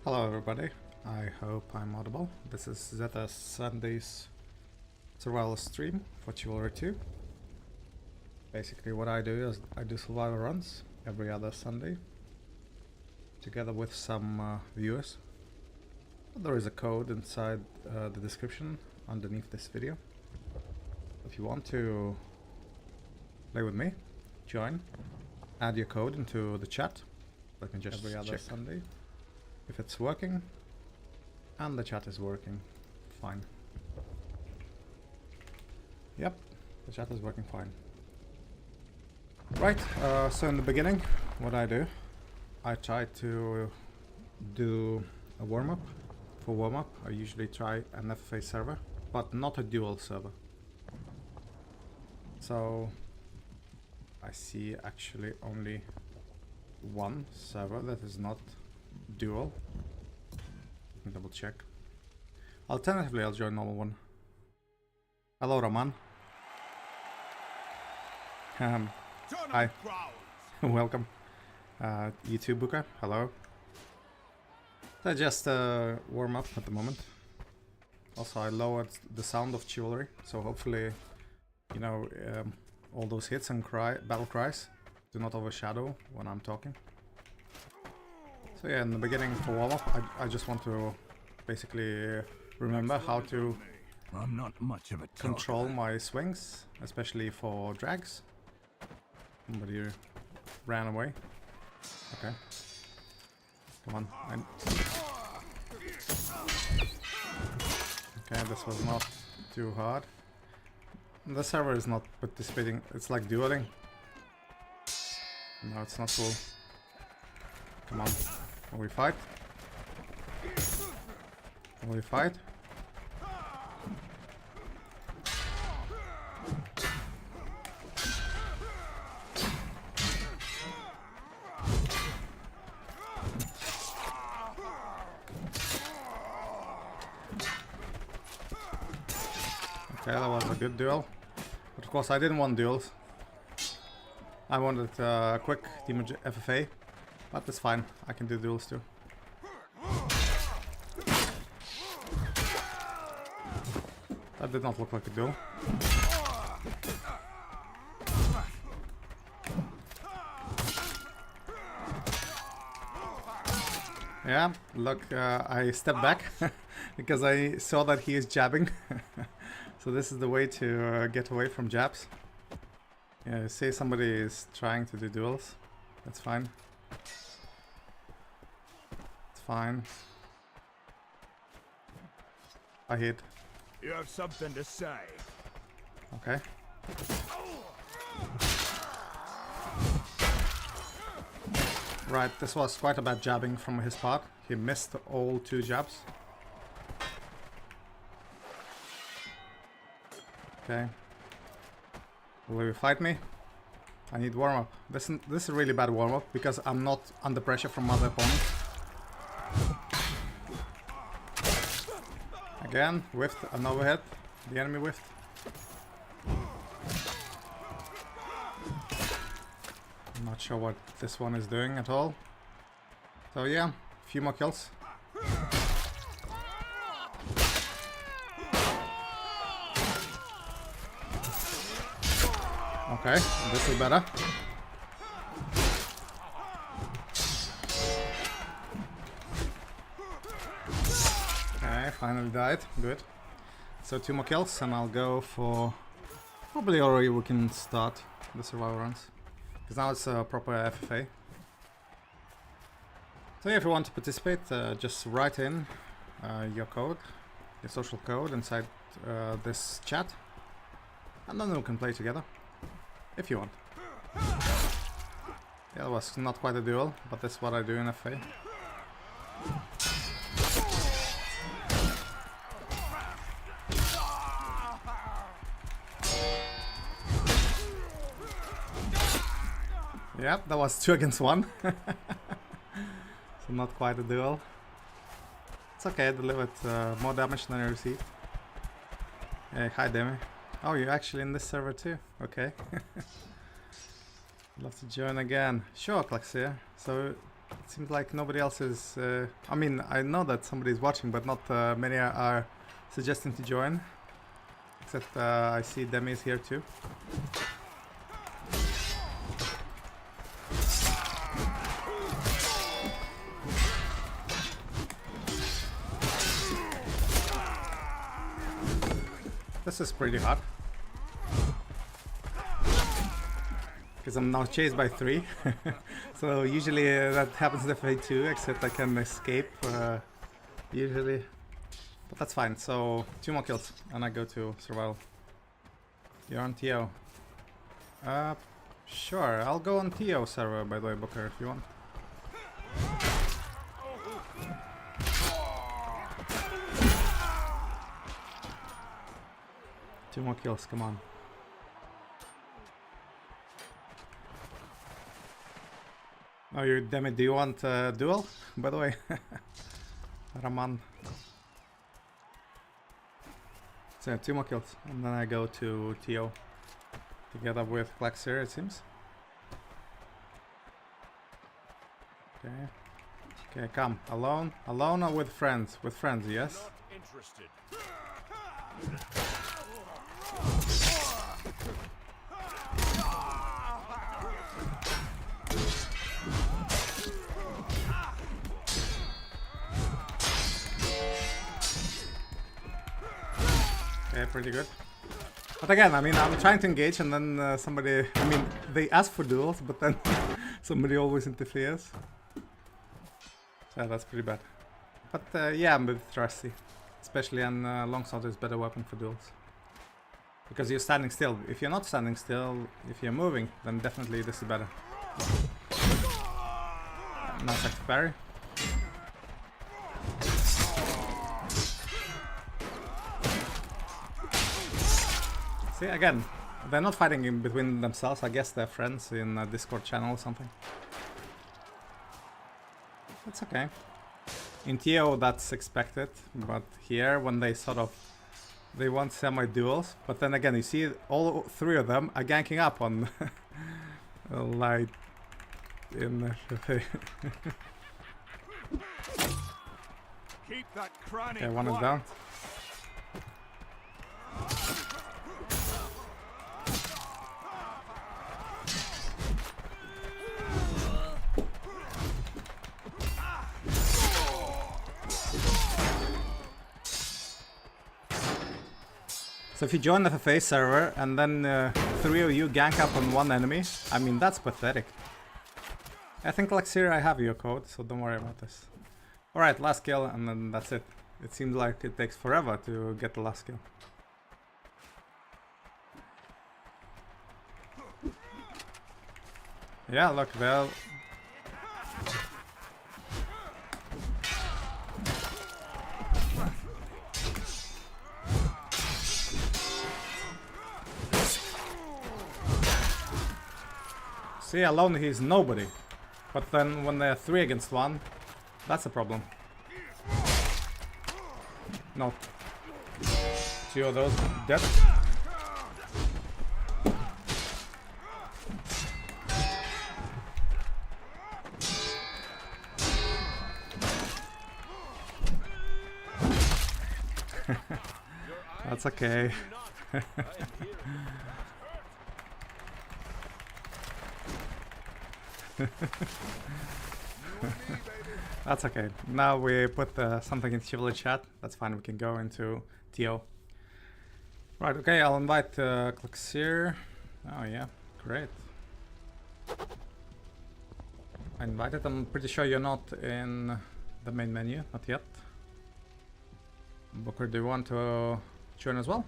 Hello everybody, I hope I'm audible. This is Zeta Sunday's survival stream for Chivalry 2. Basically what I do is I do survival runs every other Sunday together with some viewers. There is a code inside the description underneath this video. If you want to play with me, join, add your code into the chat. Let me just every other Sunday if it's working, and the chat is working fine. Yep, the chat is working fine. Right, so in the beginning what I do, I try to do a warm-up. For warm-up I usually try an FFA server, but not a dual server. So I see actually only one server that is not dual. Let me double check. Alternatively I'll join normal one. Hello Roman. Hi. Welcome. YouTube Booker, hello. I just warm up at the moment. Also I lowered the sound of Chivalry, so hopefully, you know, all those hits and battle cries do not overshadow when I'm talking. So yeah, in the beginning for warm-up, I just want to basically remember how to I'm not much of a control my swings, especially for drags. Somebody ran away. Okay. Come on. Okay, this was not too hard. The server is not participating, it's like dueling. No, it's not cool. Come on. Will we fight? Will we fight? Okay, that was a good duel. But of course I didn't want duels. I wanted a quick team FFA. But that's fine, I can do duels too. That did not look like a duel. Yeah, look, I stepped back because I saw that he is jabbing. So this is the way to get away from jabs. Yeah, say somebody is trying to do duels, that's fine. Fine. I hit. You have something to say. Okay. Right, this was quite a bad jabbing from his part. He missed all 2 jabs. Okay. Will you fight me? I need warm-up. This is a really bad warm-up because I'm not under pressure from other opponents. Again, whiffed an overhead. The enemy whiffed. I'm not sure what this one is doing at all. So yeah, a few more kills. Okay, this is better. Finally died, good. So 2 more kills and I'll go for... Probably already we can start the survival runs. Because now it's a proper FFA. So yeah, if you want to participate, just write in your code, your social code inside this chat. And then we can play together. If you want. Yeah, it was not quite a duel, but that's what I do in FFA. Yep, that was 2 against 1. So not quite a duel. It's okay, I delivered more damage than I received. Hey, hi Demi. Oh, you're actually in this server too? Okay. Love to join again. Sure, Klaxia. So It seems like nobody else is... I mean, I know that somebody's watching, but not many are suggesting to join. Except I see Demi's here too. This is pretty hard. Because I'm now chased by 3. So usually that happens in FA 2, except I can escape usually. But that's fine. So 2 more kills and I go to survival. You're on TO. Sure, I'll go on TO server by the way, Booker, if you want. Two more kills, come on. Oh, you Demi, do you want a duel, by the way? Raman. So 2 more kills, and then I go to TO. Together with Klaxir, it seems. Okay. Okay, come. Alone? Alone or with friends? With friends, yes? Not interested. Okay, pretty good. But again, I mean, I'm trying to engage and then somebody... I mean, they ask for duels, but then somebody always interferes. So that's pretty bad. But yeah, I'm a bit rusty. Especially on longsword is better weapon for duels. Because you're standing still. If you're not standing still, if you're moving, then definitely this is better. Nice active parry. See, again, they're not fighting in between themselves. I guess they're friends in a Discord channel or something. That's okay. In TO that's expected, but here when they sort of... They want semi-duels, but then again, you see all 3 of them are ganking up on light in Keep that cranny. Okay, one is down. So if you join the FFA server and then 3 of you gank up on 1 enemy, I mean that's pathetic. I think Klaxir, I have your code, so don't worry about this. Alright, last kill and then that's it. It seems like it takes forever to get the last kill. Yeah, look, they'll... See, alone he's nobody. But then when they're 3 against 1, that's a problem. No. 2 of those dead. That's okay. That's okay. Now we put something in Chivalry chat. That's fine. We can go into TO. Right. Okay. I'll invite Klaxir. Oh yeah. Great. I invited. I'm pretty sure you're not in the main menu. Not yet. Booker, do you want to join as well?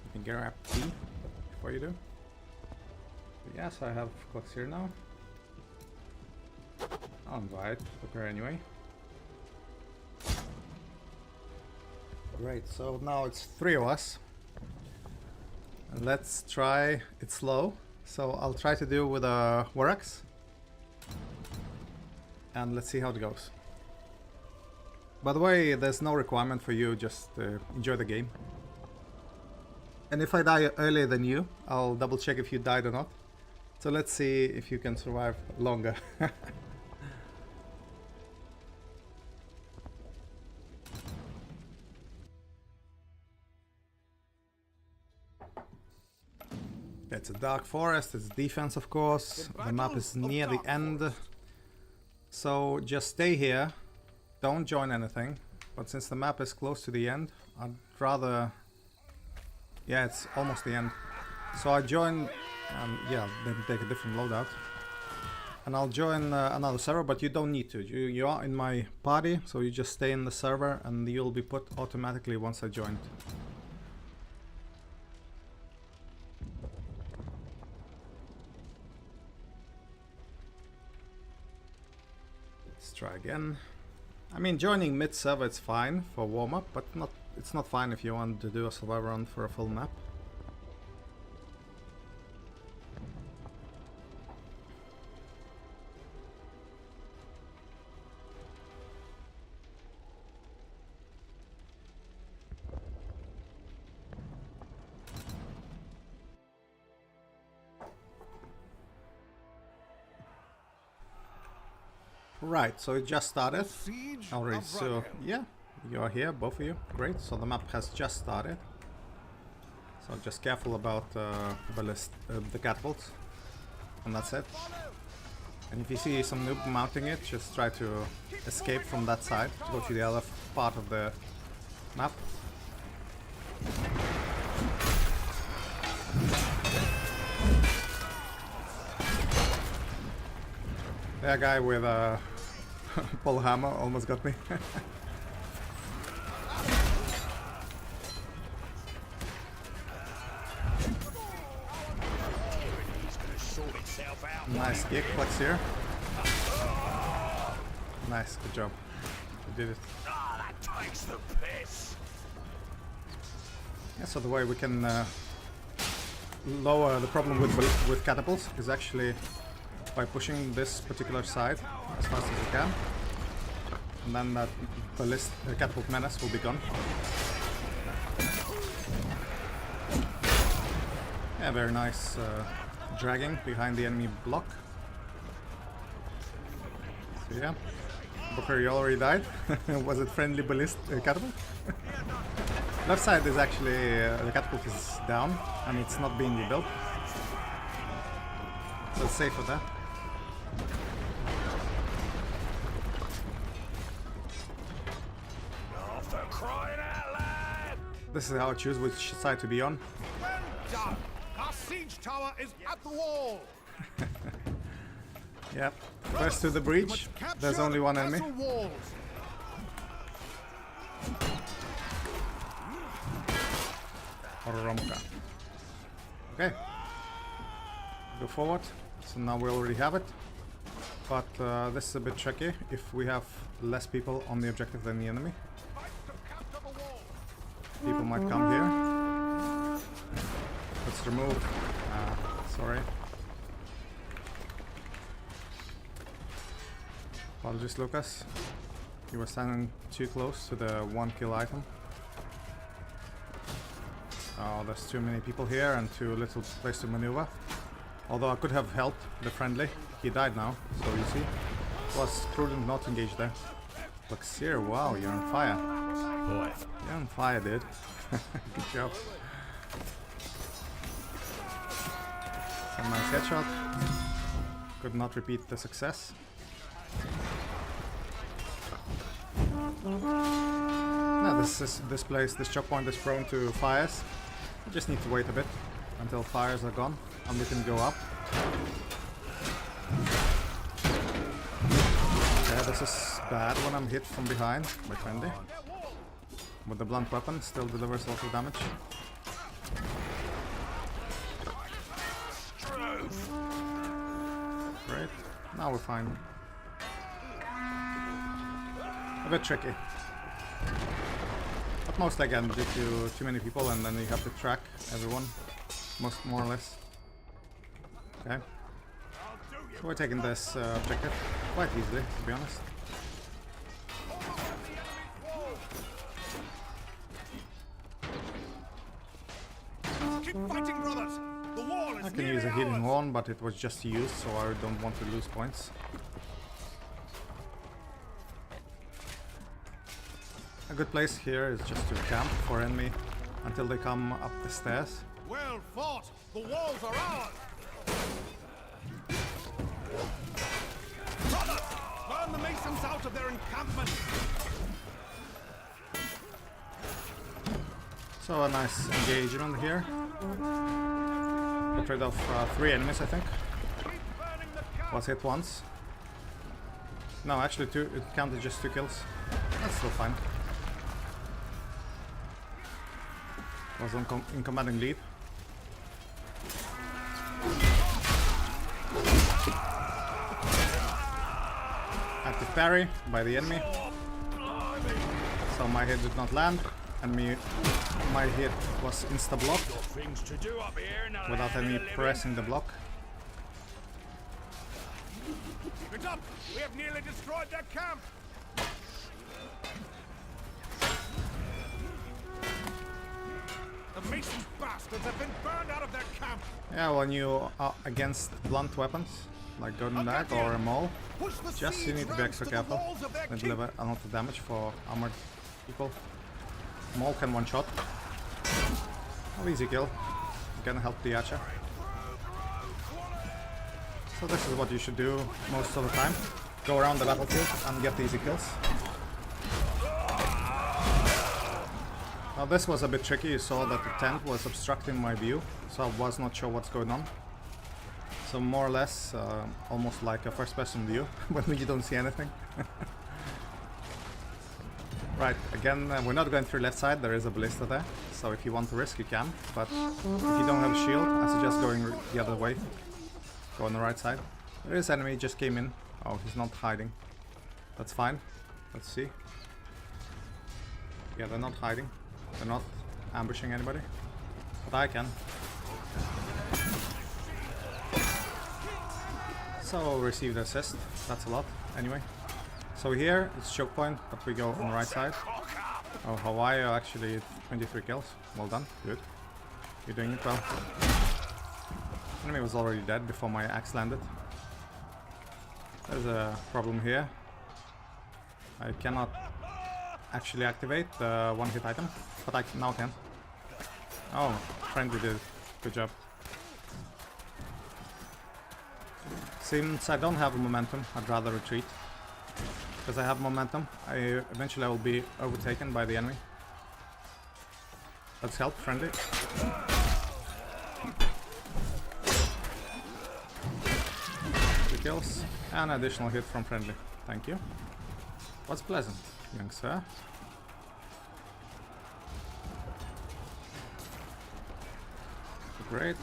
You can grab T before you do. Yes, I have Klaxir now. I'll invite Booker anyway. Great, so now it's 3 of us. Let's try it slow. So I'll try to do with a Warax. And let's see how it goes. By the way, there's no requirement for you, just enjoy the game. And if I die earlier than you, I'll double check if you died or not. So let's see if you can survive longer. It's a Darkforest, it's defense of course. The map is near the end. So just stay here. Don't join anything. But since the map is close to the end, I'd rather... Yeah, it's almost the end. So I join... yeah, then take a different loadout. And I'll join another server, but you don't need to. You are in my party, so you just stay in the server and you'll be put automatically once I joined. Let's try again. I mean, joining mid-server it's fine for warm-up, but it's not fine if you want to do a survival run for a full map. Right, so it just started already, so yeah, you are here, both of you, great, so the map has just started. So just careful about the catapults, and that's it. And if you see some noob mounting it, just try to escape from that side, go to the other part of the map. That guy with a pole hammer almost got me. Nice kick, flex here. Nice, good job. You did it. Ah, that takes the piss. Yeah, so the way we can lower the problem with catapults is actually by pushing this particular side as fast as you can, and then that catapult menace will be gone. Yeah, very nice dragging behind the enemy block. So yeah, Booker, you already died. Was it friendly catapult? Left side is actually the catapult is down and it's not being rebuilt, so it's safe for that. This is how I choose which side to be on. Well done. Our siege tower is at the wall. Yep. First to the breach. There's only one enemy. Romka. Okay. Go forward. So now we already have it. But this is a bit tricky if we have less people on the objective than the enemy. People might come here. Let's remove. Sorry. Apologies, Lucas. You were standing too close to the 1 kill item. Oh, there's too many people here and too little place to maneuver. Although I could have helped the friendly. He died now, so you see. It was prudent not to engage there. Looks here, wow, you're on fire. Boy. You're on fire, dude. Good job. Some nice headshot. Could not repeat the success. Now this choke point is prone to fires. We just need to wait a bit until fires are gone and we can go up. Yeah, this is bad when I'm hit from behind by friendly. With the blunt weapon, still delivers a lot of damage. Great, now we're fine. A bit tricky. But mostly again due to too many people and then you have to track everyone, more or less. Okay. So we're taking this objective quite easily, to be honest. Keep fighting, brothers. The wall is I can use a nearly healing ours. horn, but it was just used, so I don't want to lose points. A good place here is just to camp for enemy until they come up the stairs. Well fought. The walls are ours. Brothers, burn the masons out of their encampment. So a nice engagement here. Got rid of 3 enemies, I think. Keep burning the camp. Was hit once. No, actually 2. It counted just 2 kills. That's still fine. Was in commanding lead. Active parry by the enemy. So my hit did not land, and my hit was insta-blocked Things to do up here in the without land any of the living. pressing the block. Keep it up. We have nearly destroyed their camp. The mason bastards have been burned out of their camp. Yeah, when you are against blunt weapons, like golden knife or a maul, Push the just you siege need to be rams extra to the careful. walls of their They keep. deliver a lot of damage for armored people. Maul can one shot. Oh, easy kill. Gonna help the archer. So this is what you should do most of the time. Go around the battlefield and get easy kills. Now this was a bit tricky. You saw that the tent was obstructing my view, so I was not sure what's going on. So more or less, almost like a first-person view, when you don't see anything. Right, again, we're not going through left side, there is a ballista there, so if you want to risk you can, but if you don't have a shield, I suggest going the other way. Go on the right side. There is enemy, just came in. Oh, he's not hiding. That's fine. Let's see. Yeah, they're not hiding. They're not ambushing anybody. But I can. So received assist. That's a lot. Anyway. So here it's choke point, but we go on the right side. Oh, Hawaii actually 23 kills. Well done. Good. You're doing it well. Enemy was already dead before my axe landed. There's a problem here. I cannot actually activate the one-hit item, but I now can. Oh, friendly did. Good job. Since I don't have momentum, I'd rather retreat. Because I have momentum, eventually I will be overtaken by the enemy. Let's help, friendly. 2 kills, and an additional hit from friendly. Thank you. What's pleasant, young sir? Great.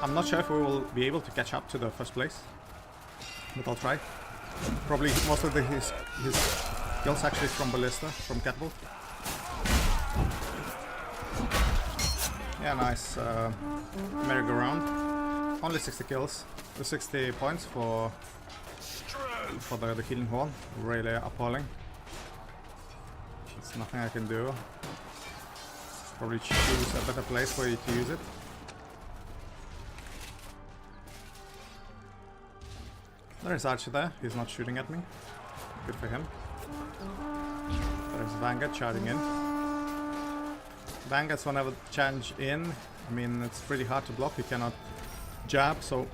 I'm not sure if we will be able to catch up to the first place, but I'll try. Probably most of his kills actually from ballista, from catapult. Yeah, nice merry-go-round. Only 60 kills, 60 points for the healing horn. Really appalling. There's nothing I can do. Probably choose a better place for you to use it. There's Archer there, he's not shooting at me. Good for him. There's Vanguard charging in. Vanguards whenever charge in, I mean it's pretty hard to block, you cannot jab, so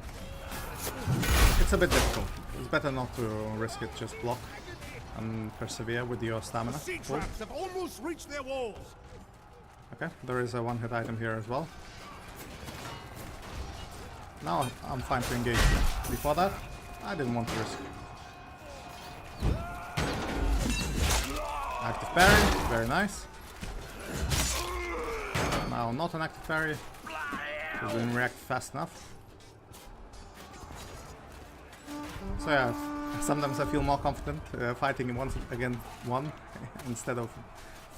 it's a bit difficult. It's better not to risk it, just block and persevere with your stamina. Siege Full. rams have almost reached their walls. Okay, there is a one-hit item here as well. Now I'm fine to engage. Before that, I didn't want to risk. Active parry, very nice. Now not an active parry, because we didn't react fast enough. So yeah, sometimes I feel more confident fighting 1 against 1 instead of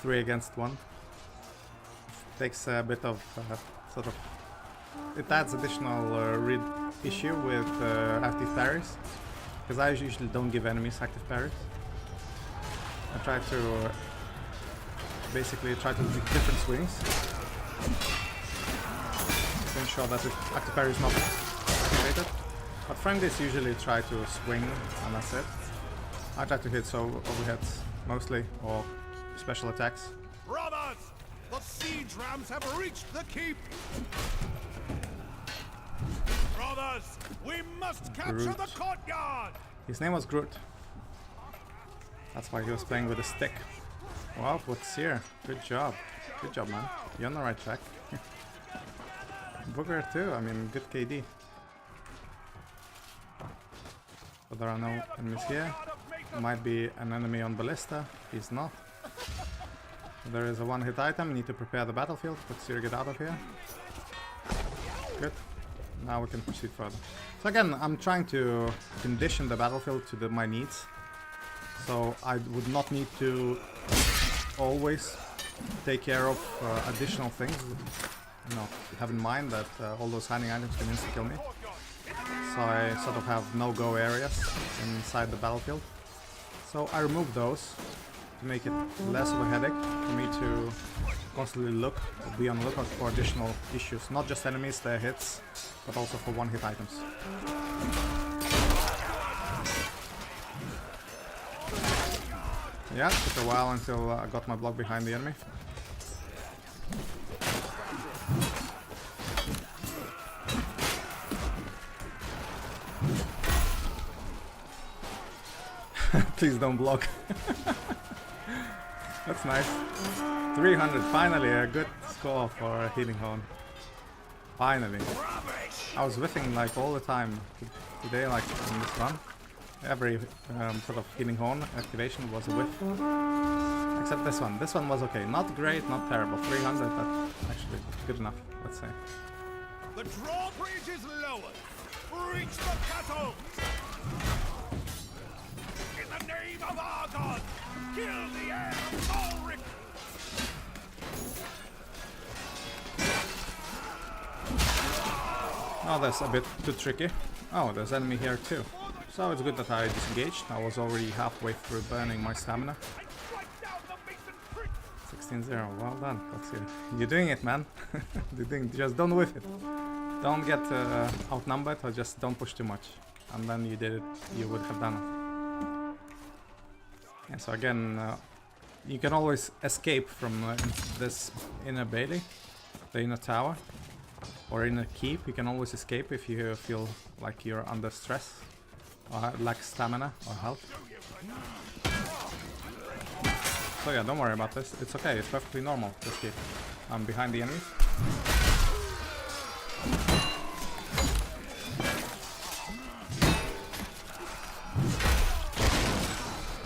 3 against 1. Takes a bit of sort of, it adds additional read issue with active parries, because I usually don't give enemies active parries. I try to basically try to do different swings. to ensure that the active parry is not activated. But friendlies usually try to swing, and that's it. I try to hit overheads mostly, or special attacks. Brothers, the siege rams have reached the keep. Brothers, we must capture Groot. the courtyard. His name was Groot. That's why he was playing with a stick. Wow, what's here? Good job. Good job, man. You're on the right track. Booker too, I mean, good KD. But there are no enemies here. Might be an enemy on Ballista. He's not. There is a one-hit item. You need to prepare the battlefield. Let's see, get out of here. Good. Now we can proceed further. So again, I'm trying to condition the battlefield to my needs. So I would not need to always take care of additional things. You know, have in mind that all those hiding items can insta-kill me. So I sort of have no-go areas inside the battlefield. So I remove those to make it less of a headache for me to constantly be on the lookout for additional issues. Not just enemies, their hits, but also for one-hit items. Yeah, it took a while until I got my block behind the enemy. Please don't block. That's nice. 300, finally a good score for a healing horn. Finally. I was whiffing like all the time today, like in this run. Every sort of healing horn activation was a whiff. Except this one. This one was okay. Not great, not terrible. 300, but actually good enough, let's say. The drawbridge is lowered. Reach the battle. In the name of our god, kill the heir of Ulrich. Oh, that's a bit too tricky. Oh, there's enemy here too. So it's good that I disengaged. I was already halfway through burning my stamina. 16-0, well done. Let's see. You're doing it, man. Just don't whiff it. Don't get outnumbered, or just don't push too much. And then you did it, you would have done it. Yeah, so again, you can always escape from this inner bailey, the inner tower, or inner keep. You can always escape if you feel like you're under stress, or lack stamina or health. So yeah, don't worry about this. It's okay. It's perfectly normal to escape. I'm behind the enemies.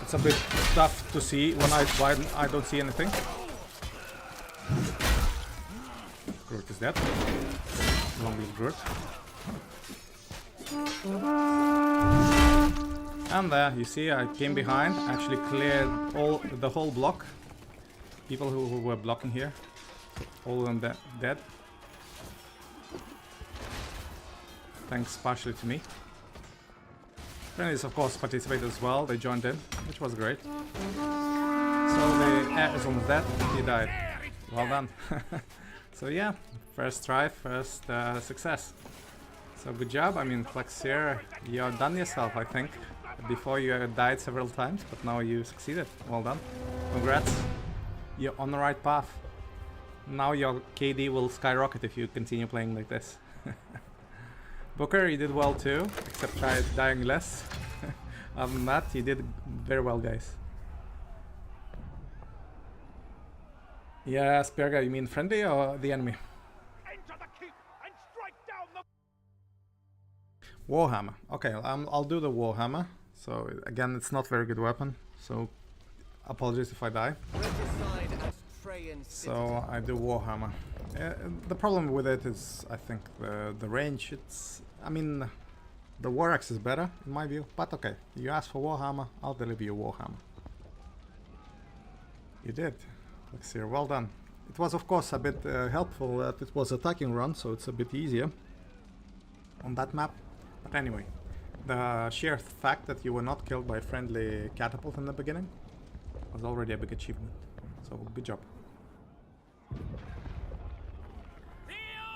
It's a bit tough to see when I don't see anything. Groot is dead. Long live Groot. And there, you see, I came behind, actually cleared the whole block. People who were blocking here, all of them dead. Thanks partially to me. Friendlies, of course, participated as well. They joined in, which was great. So the heir is almost dead. He died. Well done. So yeah, first try, first success. So good job. I mean, Flex here, you're done yourself, I think. Before you died several times, but now you succeeded. Well done. Congrats. You're on the right path. Now your KD will skyrocket if you continue playing like this. Booker, you did well too, except try dying less. Other than that, you did very well, guys. Yeah, Spierga, you mean friendly or the enemy? Enter the keep and strike down the Warhammer. Okay, I'll do the Warhammer. So again, it's not very good weapon, so apologies if I die. So I do Warhammer. The problem with it is, I think, the range. I mean, the War Axe is better in my view, but okay. You asked for Warhammer, I'll deliver you Warhammer. You did. Let's see, well done. It was, of course, a bit helpful that it was attacking run, so it's a bit easier on that map. But anyway, the sheer fact that you were not killed by a friendly catapult in the beginning was already a big achievement. So good job.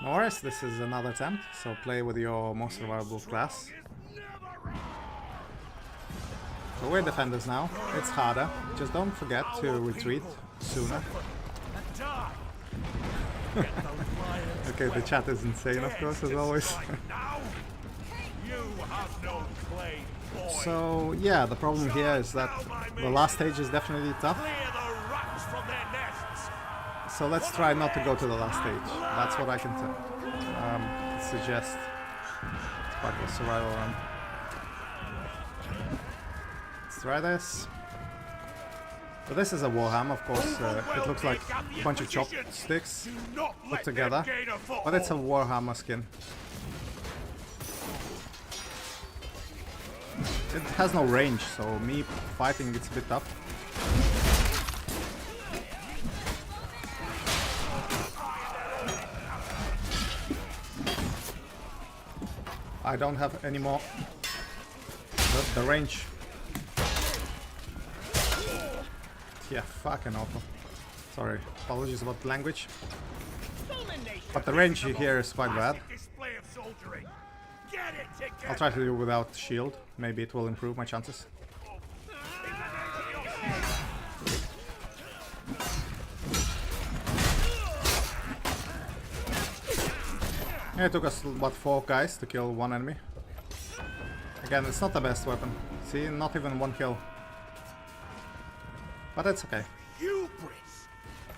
The No worries, this is another attempt, so play with your most survivable class. So we're defenders now, it's harder, just don't forget to retreat sooner. Okay, the chat is insane of course, as always. So yeah, the problem here is that the last stage is definitely tough. So let's try not to go to the last stage. That's what I can suggest. It's part of the survival run. Let's try this. So this is a warhammer, of course. It looks like a bunch of chopsticks put together, but it's a warhammer skin. It has no range, so me fighting it's a bit tough. I don't have any more the range. Yeah, fucking awful. Sorry, apologies about the language. But the range here is quite bad. I'll try to do it without shield. Maybe it will improve my chances. Yeah, it took us, what, 4 guys to kill 1 enemy. Again, it's not the best weapon. See, not even 1 kill. But it's okay.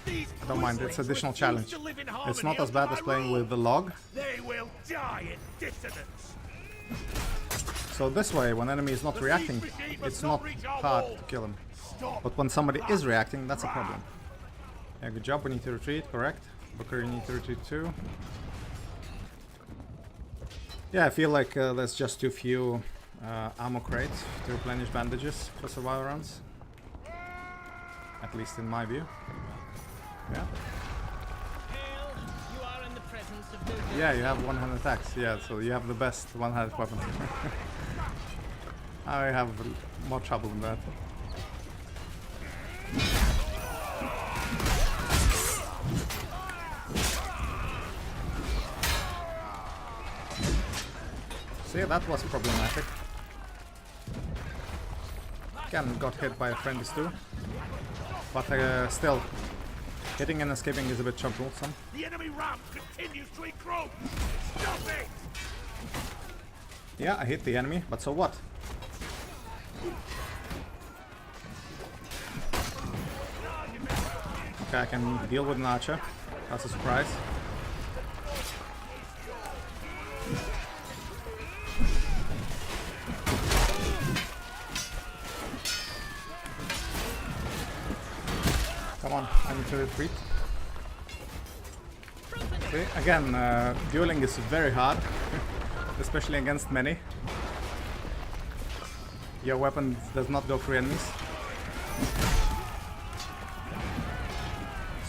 I don't mind, it's additional challenge. It's not as bad as playing with the log. So this way, when enemy is not reacting, it's not hard to kill him. But when somebody is reacting, that's a problem. Yeah, good job, we need to retreat, correct. Booker, you need to retreat too. Yeah, I feel like there's just too few ammo crates to replenish bandages for survival runs. At least in my view. Yeah. Yeah, you have 100 attacks. Yeah, so you have the best one-handed weapon. I have more trouble than that. See, that was problematic. Again, got hit by a friendly too. But still, hitting and escaping is a bit troublesome. The enemy ramp continues to encroach. Stop it! Yeah, I hit the enemy, but so what? Okay, I can deal with an archer. That's a surprise. Come on, I need to retreat. See, again, dueling is very hard, especially against many. Your weapon does not go through enemies.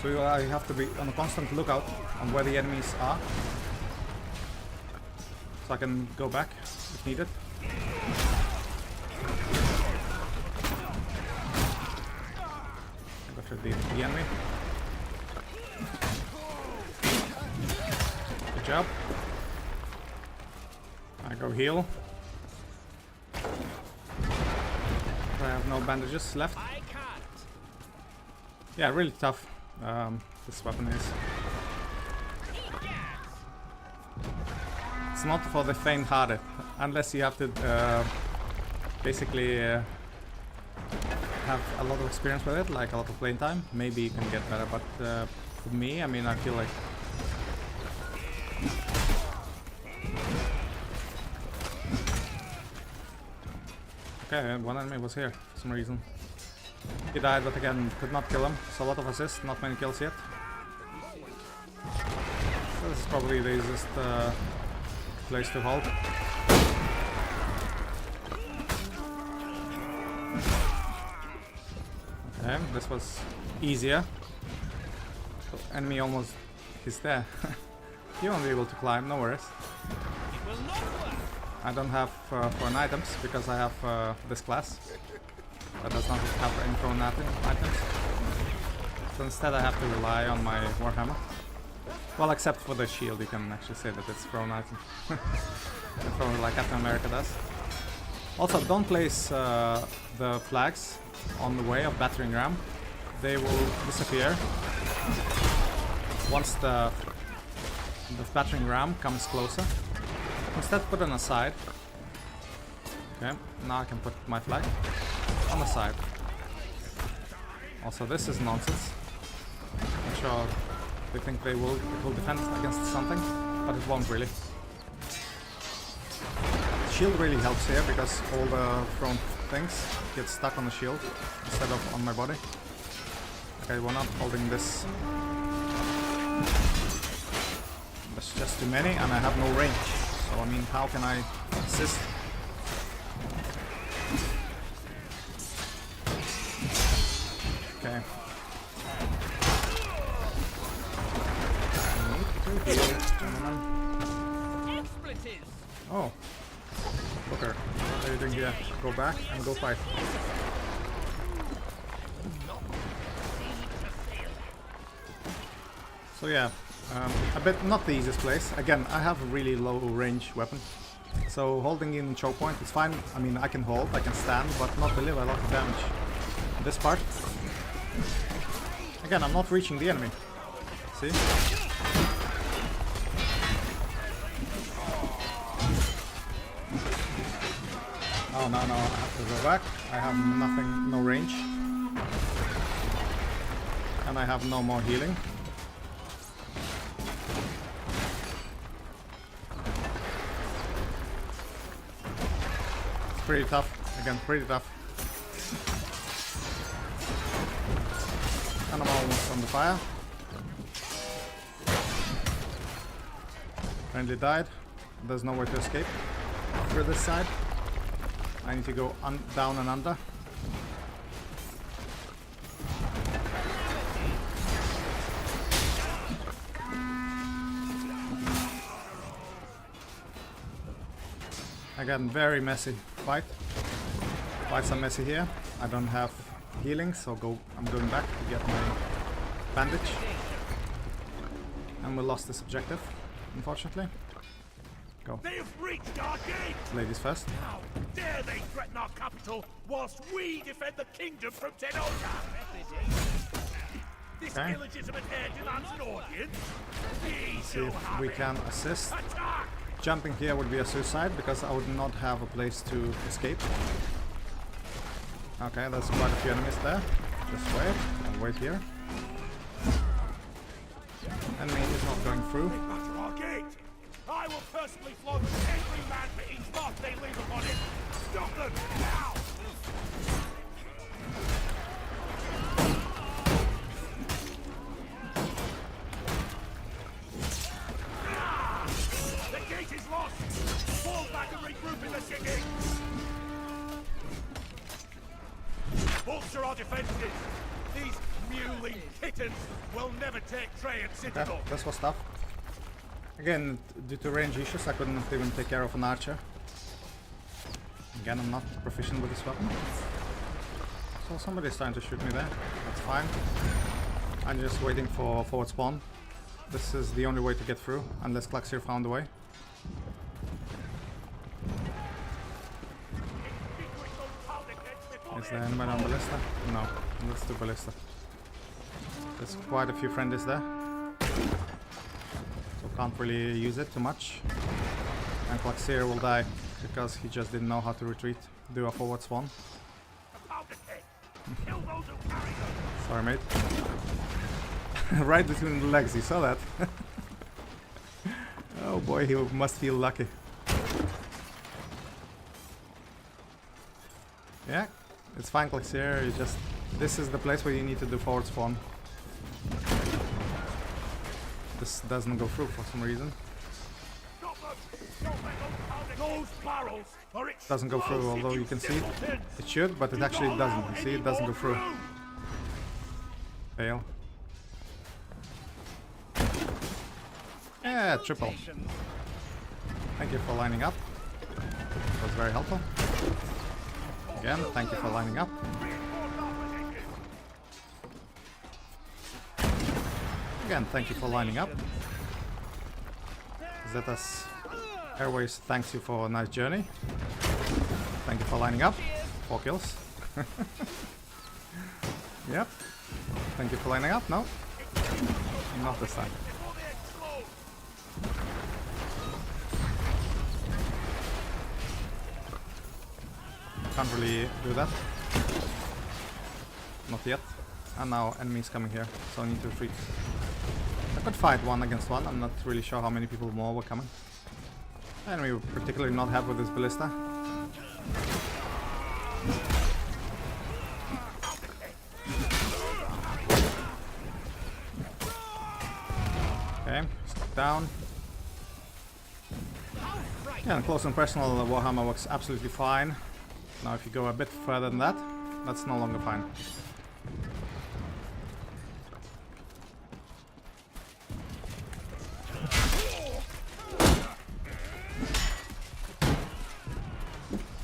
So I have to be on a constant lookout on where the enemies are. So I can go back if needed. The enemy. Good job. I go heal. I have no bandages left. Yeah, really tough. This weapon is. It's not for the faint-hearted, unless you have to basically have a lot of experience with it, like a lot of playing time. Maybe you can get better, but for me, I mean, I feel like okay, one enemy was here for some reason. He died, but again, could not kill him. So a lot of assists, not many kills yet. So this is probably the easiest place to hold. Okay, this was easier. So enemy almost is there. He won't be able to climb, no worries. I don't have thrown items because I have this class that does not have any thrown items. So instead I have to rely on my warhammer. Well, except for the shield, you can actually say that it's thrown item. Thrown like Captain America does. Also, don't place the flags on the way of battering ram. They will disappear once the battering ram comes closer. Instead, put it on the side. Okay, now I can put my flag on the side. Also, this is nonsense. I'm sure they think it will defend against something, but it won't really. Shield really helps here because all the thrown things get stuck on the shield instead of on my body. Okay, we're not holding this. There's just too many and I have no range. So I mean, how can I assist? Okay. I need to heal, gentlemen. Oh. Booker, what are you doing here? Go back and go fight. So yeah, a bit not the easiest place. Again, I have a really low range weapon. So holding in choke point is fine. I mean, I can hold, I can stand, but not deliver a lot of damage. This part. Again, I'm not reaching the enemy. See? Oh no, I have to go back. I have nothing, no range. And I have no more healing. It's pretty tough. Again, pretty tough. And I'm almost on the fire. Friendly died. There's no way to escape through this side. I need to go down and under. Again, very messy fight. Fights are messy here. I don't have healing, so I'm going back to get my bandage. And we lost this objective, unfortunately. Go. They have reached our gate! Ladies first. How dare they threaten our capital whilst we defend the kingdom from Tenoja? This Okay. illegitimate heir demands an audience. See if we can assist. Attack! Jumping here would be a suicide because I would not have a place to escape. Okay, there's quite a few enemies there. Just wait. I'll wait here. Enemy is not going through. They batter our gate! I will personally flog every man for each mark they leave upon it! Stop them now! The gate is lost! Fall back and regroup in the city! Bolster our defenses! These mewling kittens will never take Trayan Citadel! Okay, this was tough. Again, due to range issues, I couldn't even take care of an archer. Again, I'm not proficient with this weapon. So somebody's trying to shoot me there. That's fine. I'm just waiting for forward spawn. This is the only way to get through, unless Klaxir found a way. Is there anybody on ballista? No, let's do ballista. There's quite a few friendlies there. So can't really use it too much. And Klaxir will die because he just didn't know how to retreat. Do a forward spawn. Sorry, mate. Right between the legs, you saw that? Oh boy, he must feel lucky. Yeah, it's fine, Klaxir. You just... This is the place where you need to do forward spawn. This doesn't go through for some reason. Doesn't go through, although you can see it should, but it actually doesn't. You see, it doesn't go through. Fail. Yeah, triple. Thank you for lining up. That was very helpful. Again, thank you for lining up. Again, thank you for lining up. Zeta's Airways thanks you for a nice journey. Thank you for lining up. 4 kills. Yep. Thank you for lining up. No? Not this time. Can't really do that. Not yet. And now enemies coming here, so I need to retreat. I could fight 1 against 1. I'm not really sure how many people more were coming. Enemy were particularly not happy with this ballista. Okay, step down. Yeah, and close and personal Warhammer works absolutely fine. Now if you go a bit further than that, that's no longer fine.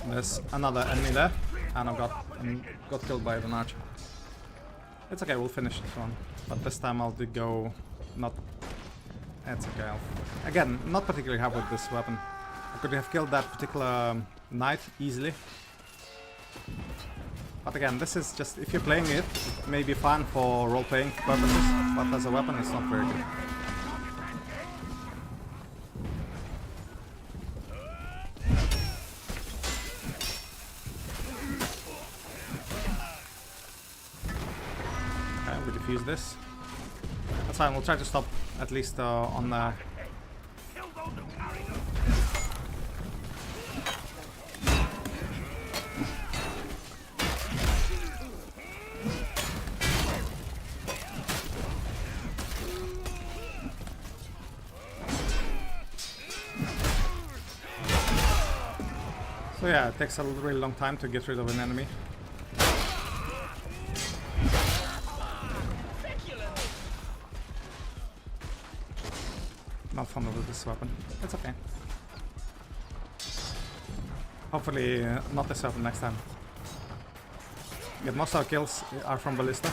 There's another enemy there, and I got killed by an archer. It's okay, we'll finish this one. But this time I'll go not... It's okay. Again, not particularly happy with this weapon. I could have killed that particular knight easily. But again, this is just... If you're playing it, it may be fun for role-playing purposes, but as a weapon it's not very good. Use this. That's fine, we'll try to stop at least on the... So yeah, it takes a really long time to get rid of an enemy. Not fun with this weapon. It's okay. Hopefully not this weapon next time. Yet most of our kills are from ballista.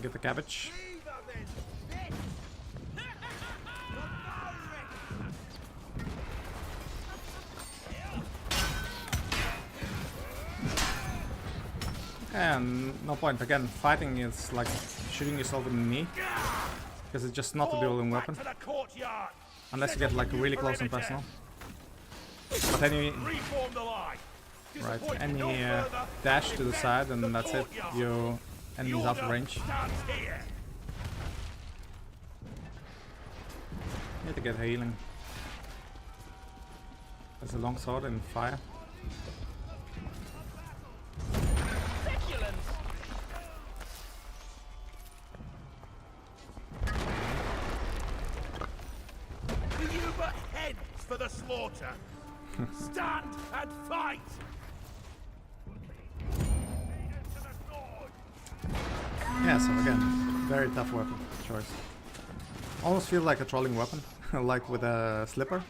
Get the cabbage. And no point, again, fighting is like shooting yourself in the knee, because it's just not a dueling weapon, unless you get like really close and personal. But any dash to the side and that's it, your enemy's out of range. You need to get healing. There's a long sword and fire. For the slaughter. Stand and fight. Yeah, so again, very tough weapon choice. Almost feel like a trolling weapon, like with a slipper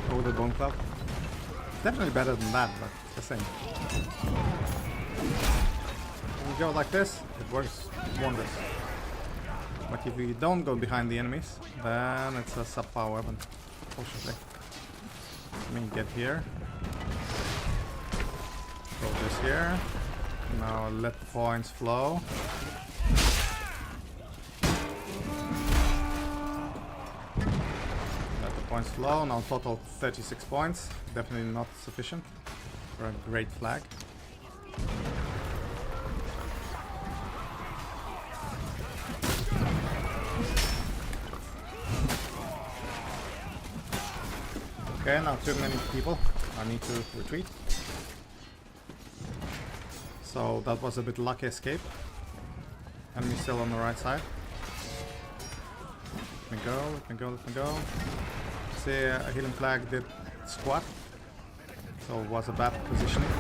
or with a bone club. Definitely better than that, but the same. When you go like this, it works wonders. But if you don't go behind the enemies, then it's a subpower weapon. Unfortunately. Let me get here. Throw this here. Now let the points flow. Let the points flow. Now total 36 points. Definitely not sufficient for a great flag. Okay, now too many people. I need to retreat. So that was a bit lucky escape. Enemy still on the right side. Let me go, let me go, let me go. See, a healing flag did squat. So it was a bad positioning.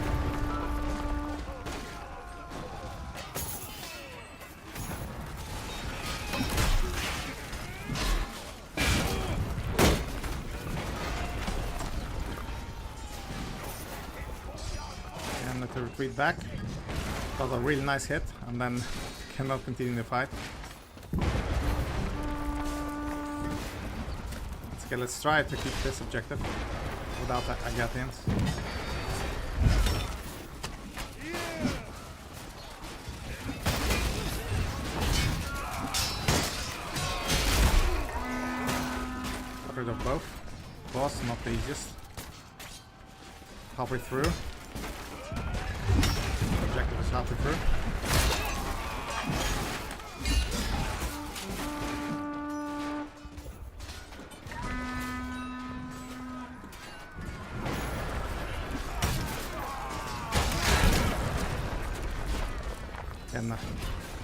wanted to retreat back. Got a really nice hit, and then cannot continue the fight. Okay, let's try to keep this objective without Agathians. Got rid of both. Boss, not the easiest. Halfway through. Objective is halfway through. And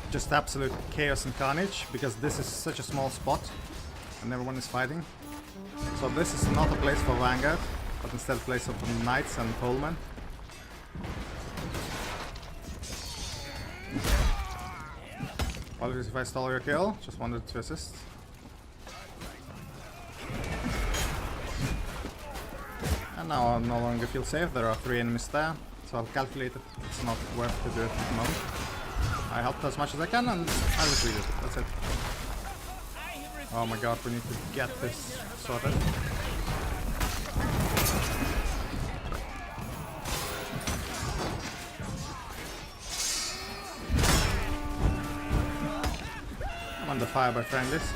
just absolute chaos and carnage, because this is such a small spot and everyone is fighting. So this is not a place for Vanguard, but instead a place of Knights and Colemen. Apologies if I stole your kill, just wanted to assist. And now I no longer feel safe, there are 3 enemies there, so I'll calculate it, it's not worth to do it at the moment. I helped as much as I can and I retreated. That's it. Oh my god, we need to get this sorted. I'm under fire by friendlies.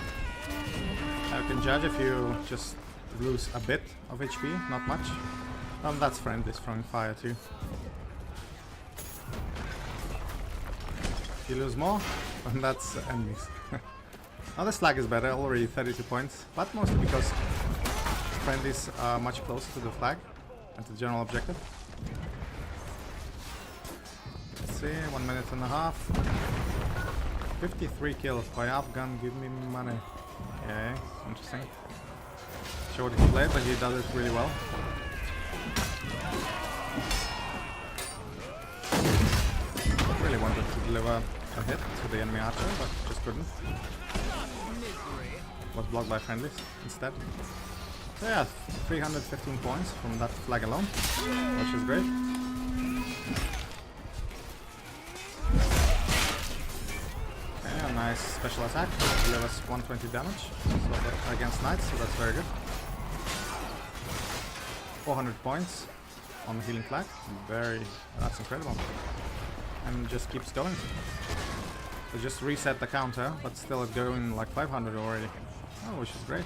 I can judge if you just lose a bit of HP, not much. That's friendlies throwing fire too. You lose more, and that's enemies. Now this flag is better, already 32 points, but mostly because friendlies are much closer to the flag and to the general objective. Let's see, 1 minute and a half. 53 kills by Afghan, give me money. Okay, interesting. Sure what he played, but he does it really well. Really wanted to deliver a hit to the enemy archer, but just couldn't. Was blocked by friendlies instead. So yeah, 315 points from that flag alone, which is great. Okay, a nice special attack, delivers 120 damage so against knights, so that's very good. 400 points on the healing flag, that's incredible. And just keeps going. So just reset the counter, but still it's going like 500 already. Oh, which is great.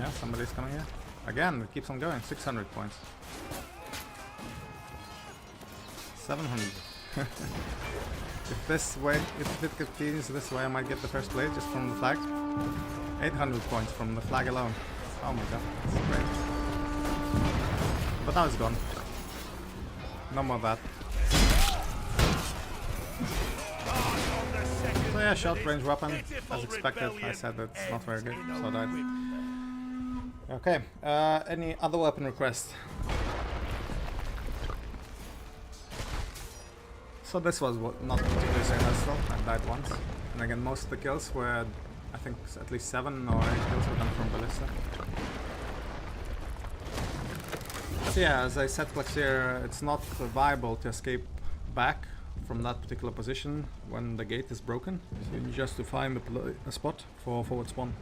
Yeah, somebody's coming here. Again, it keeps on going. 600 points. 700. If it continues this way, I might get the first place just from the flag. 800 points from the flag alone. Oh my god, that's great. But now it's gone. No more of that. So yeah, short range weapon. As expected, I said that it's not very good, so I died. Okay, any other weapon request? So this was not particularly successful. I died once. And again, most of the kills were, I think, at least 7 or 8 kills were done from ballista. So yeah, as I said, Flexier, it's not viable to escape back from that particular position when the gate is broken. So you need just to find a spot for forward spawn.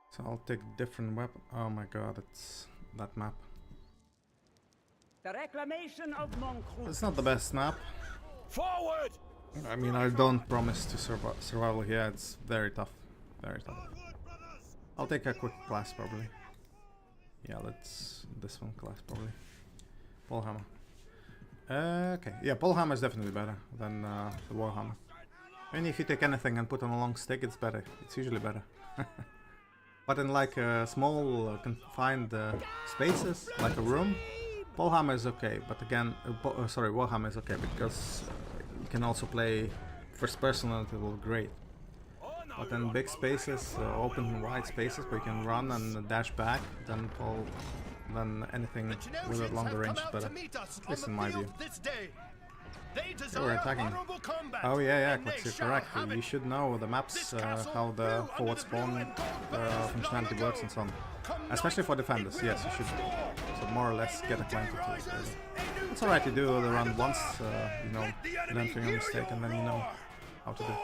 So I'll take different weapon. Oh my god, it's that map. The reclamation of Montcrux. It's not the best map. Forward! I mean, I don't promise to survival here. It's very tough. Very tough. I'll take a quick class probably. Yeah, let's this one class probably. Polehammer. Okay, yeah, Polehammer is definitely better than the Warhammer. I mean, if you take anything and put on a long stick, it's better. It's usually better. But in like small confined spaces, like a room, Polehammer is okay. But again, Warhammer is okay because you can also play first person and it will be great. But in big spaces, open wide spaces where you can run and dash back, then anything with a longer range is better, at least in my view. They were attacking. Oh yeah, Montcrux, you're correct. You should know the maps, how the forward spawn functionality works and so on. Especially for defenders, yes, you should so more or less get acquainted to it. It's alright to do the run once, you know, learn from your mistake and then you know how to do it.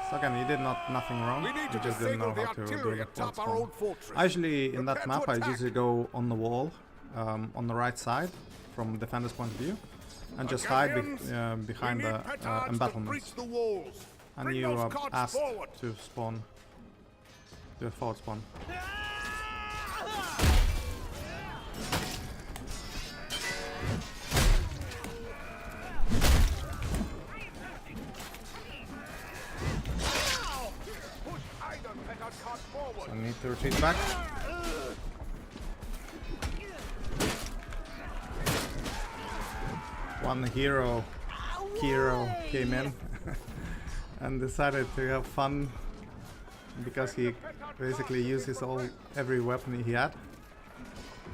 So again, you did nothing wrong, you just didn't know how to do the forward spawn. Usually in that map I usually go on the wall, on the right side, from the defender's point of view. And just hide behind the embattlements. And you are asked to spawn, do a forward spawn. So I need to retreat back. One hero came in and decided to have fun because he basically used his every weapon he had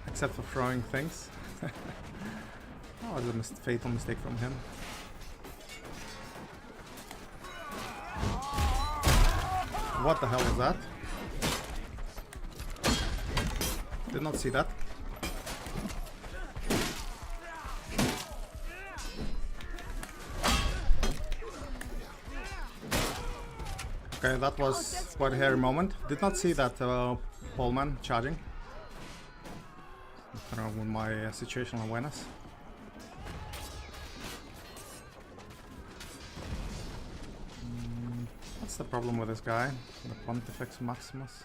except for throwing things. Oh, it was a fatal mistake from him. What the hell was that? Did not see that. Okay, that was quite a hairy moment. Did not see that poleman charging. With my situational awareness. What's the problem with this guy? The Pontifex Maximus.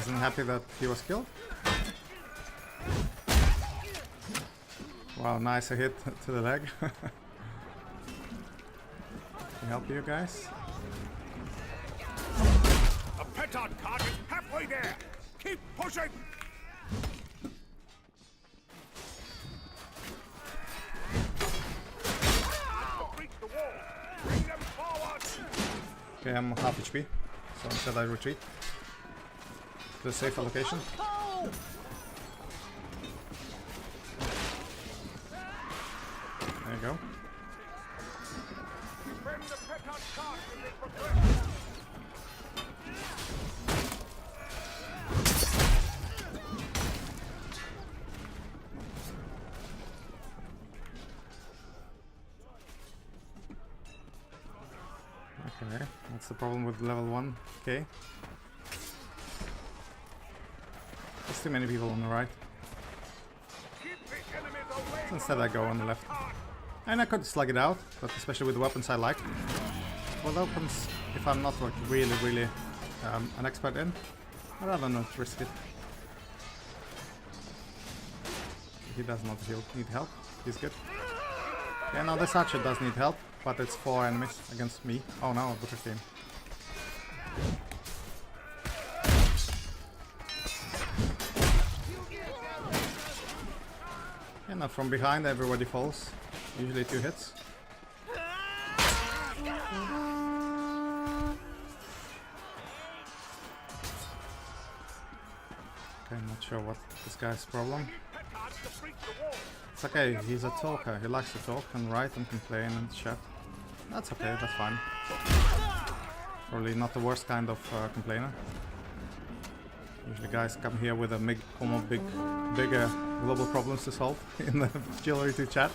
Isn't happy that he was killed. Wow, nice a hit to the leg. Can I help you guys? A petard cart is halfway there. Keep pushing. Okay, I'm half HP, so instead I retreat to a safer location. There you go. Okay, that's the problem with level 1. Okay. There's too many people on the right. So instead I go on the left. And I could slug it out, but especially with the weapons I like. Well, weapons, if I'm not like really an expert in, I'd rather not risk it. He does not need help. He's good. Yeah, no, this archer does need help, but it's 4 enemies against me. Oh no, a butcher came. Yeah, now from behind everybody falls. Usually 2 hits. Okay, I'm not sure what this guy's problem. It's okay, he's a talker. He likes to talk and write and complain and chat. That's okay, that's fine. Probably not the worst kind of complainer. Usually guys come here with a bigger global problems to solve in the Chivalry 2 chat.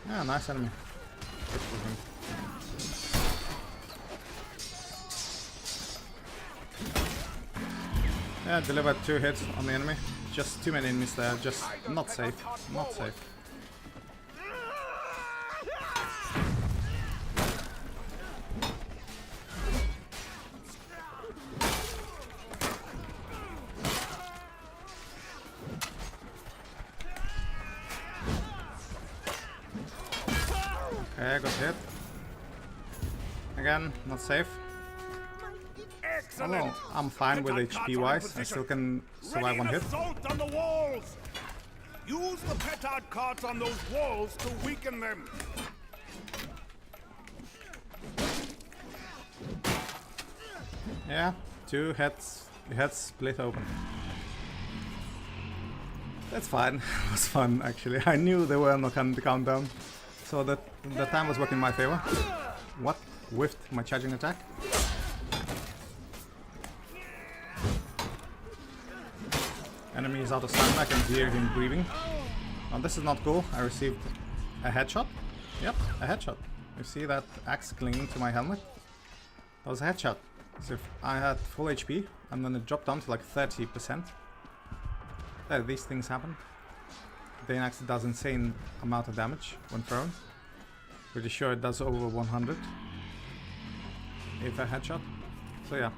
Yeah, nice enemy. Good for him. Yeah, delivered 2 hits on the enemy. Just too many enemies there, just not safe. Not safe. Okay, got hit. Again, not safe. Excellent. Oh, I'm fine with HP wise. I still can survive 1 hit. On the walls. Use the petard carts on those walls to weaken them. Yeah, two heads split open. That's fine. It was fun actually. I knew they were not going to count down, so that the time was working in my favor. What? Whiffed my charging attack. Enemy is out of stamina. I can hear him breathing. Oh, this is not cool. I received a headshot. Yep, a headshot. You see that axe clinging to my helmet? That was a headshot. So if I had full HP, I'm gonna drop down to like 30%. These things happen. The axe does insane amount of damage when thrown. Pretty sure it does over 100 if a headshot. So yeah,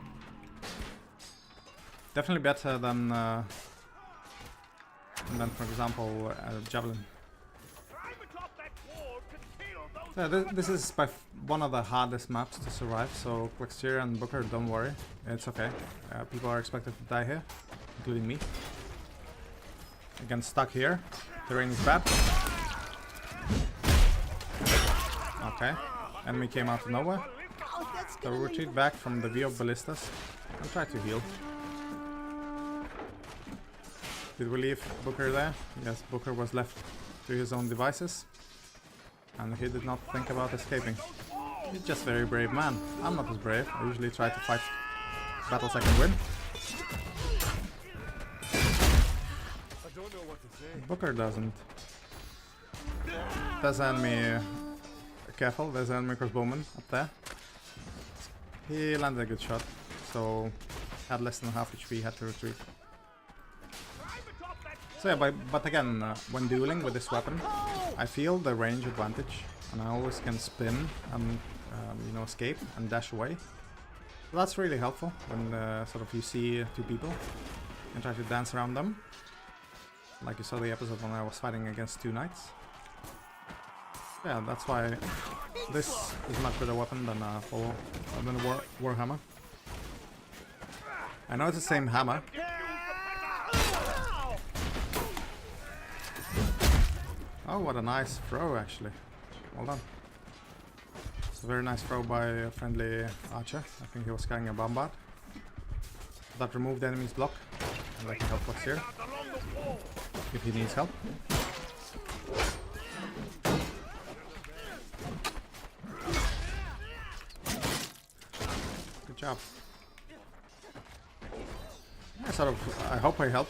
definitely better than for example javelin. Yeah, this is by one of the hardest maps to survive, so Quixir and Booker, don't worry, it's okay. People are expected to die here, including me. Again, stuck here. Terrain is bad. Okay, enemy came out of nowhere. So retreat back from the view of ballistas and try to heal. Did we leave Booker there? Yes, Booker was left to his own devices. And he did not think about escaping. He's just a very brave man. I'm not as brave. I usually try to fight battles I can win. Booker doesn't. There's an enemy. Careful, there's an enemy crossbowman up there. He landed a good shot, so had less than half HP, had to retreat. So yeah, but again, when dueling with this weapon, I feel the range advantage, and I always can spin and you know, escape and dash away. So that's really helpful when sort of you see two people and try to dance around them, like you saw the episode when I was fighting against two knights. Yeah, that's why this is much better weapon than a Warhammer. I know it's the same hammer. Oh, what a nice throw, actually. Well done. It's a very nice throw by a friendly archer. I think he was carrying a bombard. That removed the enemy's block. And I can help us here if he needs help. Good job. I hope I help.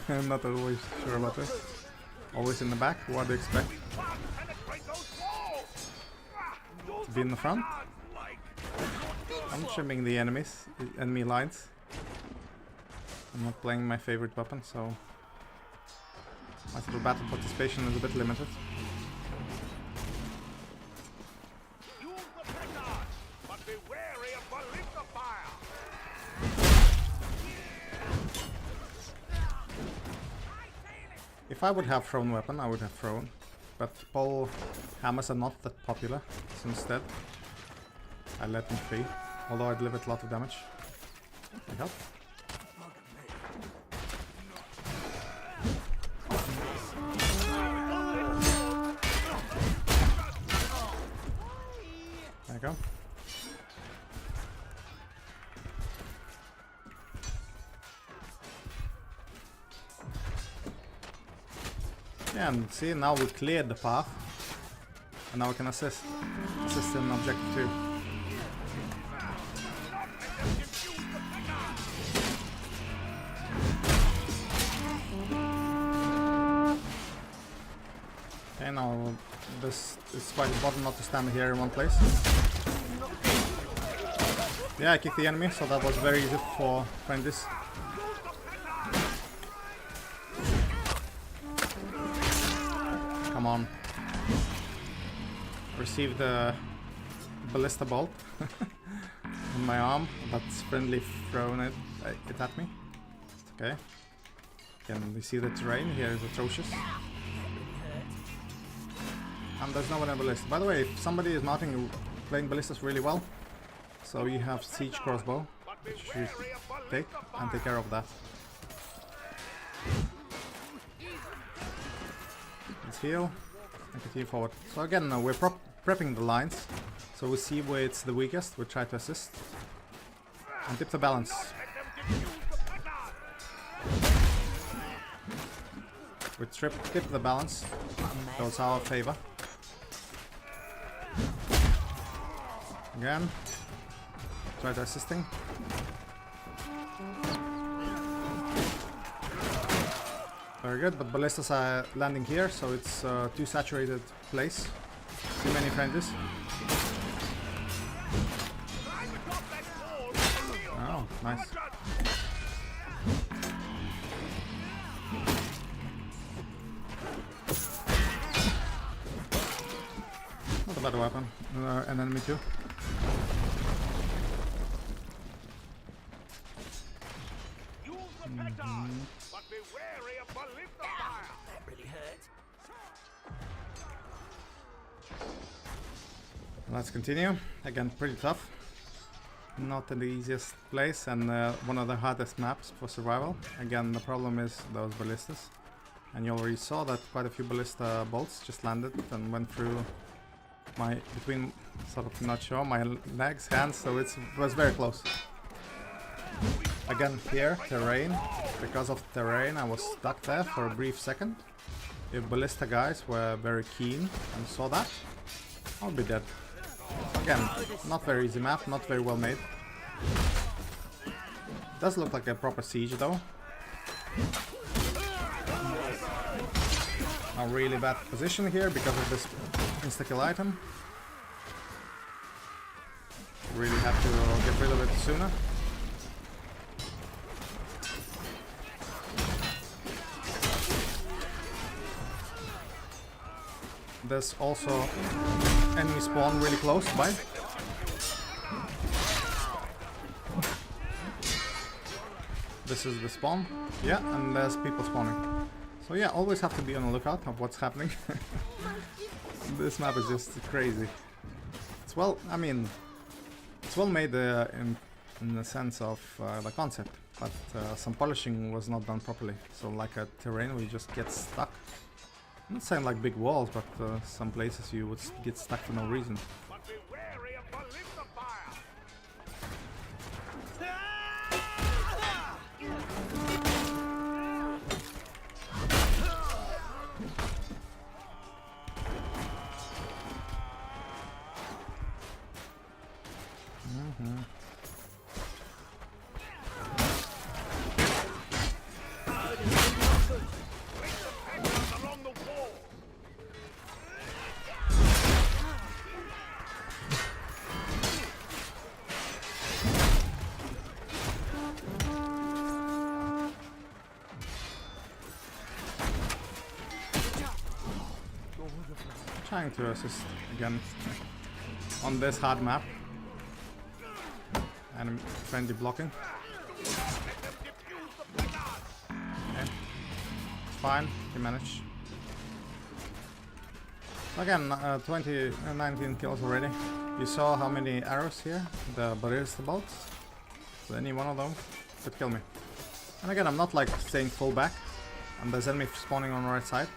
I'm not always sure about this. Always in the back, what do you expect? To be in the front? I'm trimming the enemy lines. I'm not playing my favorite weapon, so my sort of battle participation is a bit limited. If I would have thrown weapon, I would have thrown, but all hammers are not that popular, so instead I let them free, although I delivered a lot of damage. I help. There you go. Yeah, and see, now we cleared the path, and now we can assist in objective 2. Okay, now this is quite important not to stand here in one place. Yeah, I kicked the enemy, so that was very easy for friendlies. Come on. Received the ballista bolt in my arm. That's friendly thrown it at me. It's okay. Can we see the terrain here is atrocious. And there's no one in ballista. By the way, if somebody is mounting playing ballistas really well, so you have siege crossbow, which you should take care of that. heal and continue forward. So again, we're prepping the lines, so we see where it's the weakest. We try to assist and tip the balance. We tip the balance towards our favor. Again, try to assisting. Very good, but ballistas are landing here, so it's too saturated place. Too many frenzies. Oh, nice. Not a bad weapon. An enemy too. Let's continue. Again, pretty tough. Not in the easiest place and one of the hardest maps for survival. Again, the problem is those ballistas. And you already saw that quite a few ballista bolts just landed and went through my, between, sort of not sure, my legs, hands, so it was very close. Again, here, terrain. Because of terrain, I was stuck there for a brief second. If ballista guys were very keen and saw that, I'll be dead. Again, not very easy map, not very well made. Does look like a proper siege though. A really bad position here because of this insta-kill item. Really have to get rid of it sooner. There's also enemy spawn really close by. This is the spawn. Yeah, and there's people spawning. So yeah, always have to be on the lookout of what's happening. This map is just crazy. It's well, I mean, it's well made in the sense of the concept, but some polishing was not done properly. So like a terrain where you just get stuck. I'm not saying like big walls, but some places you would get stuck for no reason. But be wary of ballista fire. Along the wall. Trying to assist again on this hard map. And friendly blocking. Okay. It's fine, he managed. Again, 19 kills already. You saw how many arrows here, the ballista bolts. So any one of them could kill me. And again, I'm not like staying full back. And there's enemy spawning on the right side.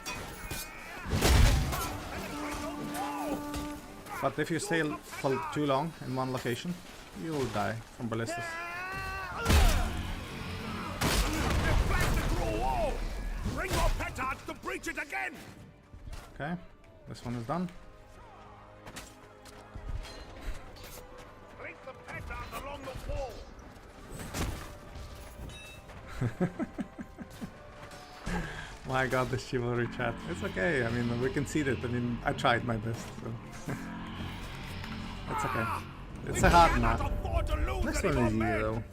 But if you stay for too long in one location, you will die from ballistas. Bring your petards to breach it again. Okay, this one is done. Bring the petards along the wall. My god, the Chivalry chat. It's okay, I mean, we conceded. I mean, I tried my best, so. It's okay. It's a hard map. This one is easy though.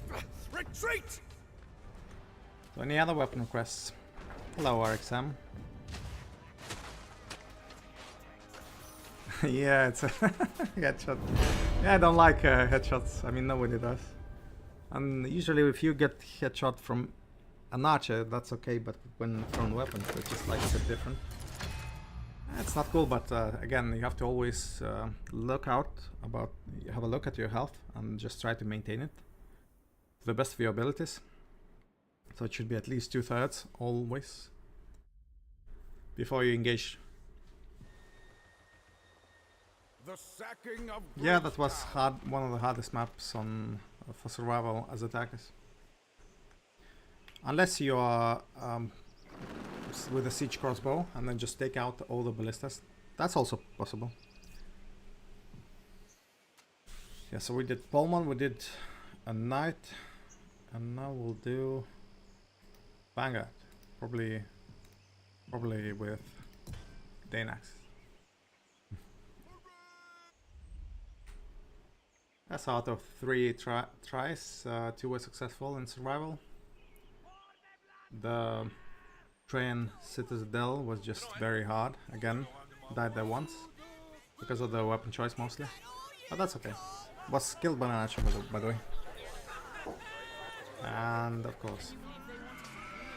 Retreat! So any other weapon requests? Hello, RXM. Yeah, it's a headshot. Yeah, I don't like headshots. I mean, nobody does. And usually if you get headshot from an archer, that's okay, but when thrown weapons, it's just like a bit different. It's not cool, but again, you have to always have a look at your health and just try to maintain it to the best of your abilities. So it should be at least 2/3 always before you engage The sacking of Yeah, that was hard. One of the hardest maps on for survival as attackers. Unless you are with a siege crossbow and then just take out all the ballistas, that's also possible. Yeah, so we did Pullman, we did a knight, and now we'll do Vanguard. Probably with Danax. That's out of 3 tries, 2 were successful in survival. The Trayan Citadel was just very hard. Again, died there once because of the weapon choice mostly, but that's okay. Was killed by an archer, by the way. And of course.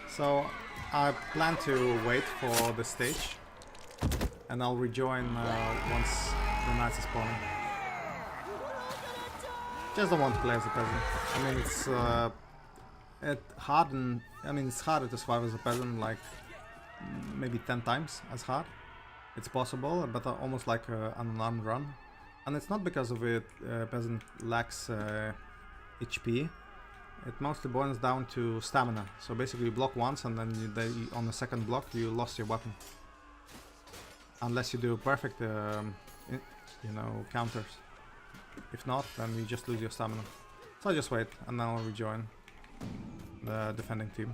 So I plan to wait for the stage, and I'll rejoin once the knights are spawning. Just don't want to play as a peasant. I mean, it's it's harder to survive as a peasant, like maybe 10 times as hard. It's possible, but almost like an unarmed run. And it's not because of it peasant lacks HP. It mostly boils down to stamina. So basically you block once and then on the second block you lost your weapon. Unless you do perfect counters. If not, then you just lose your stamina. So I just wait and then I'll rejoin the defending team.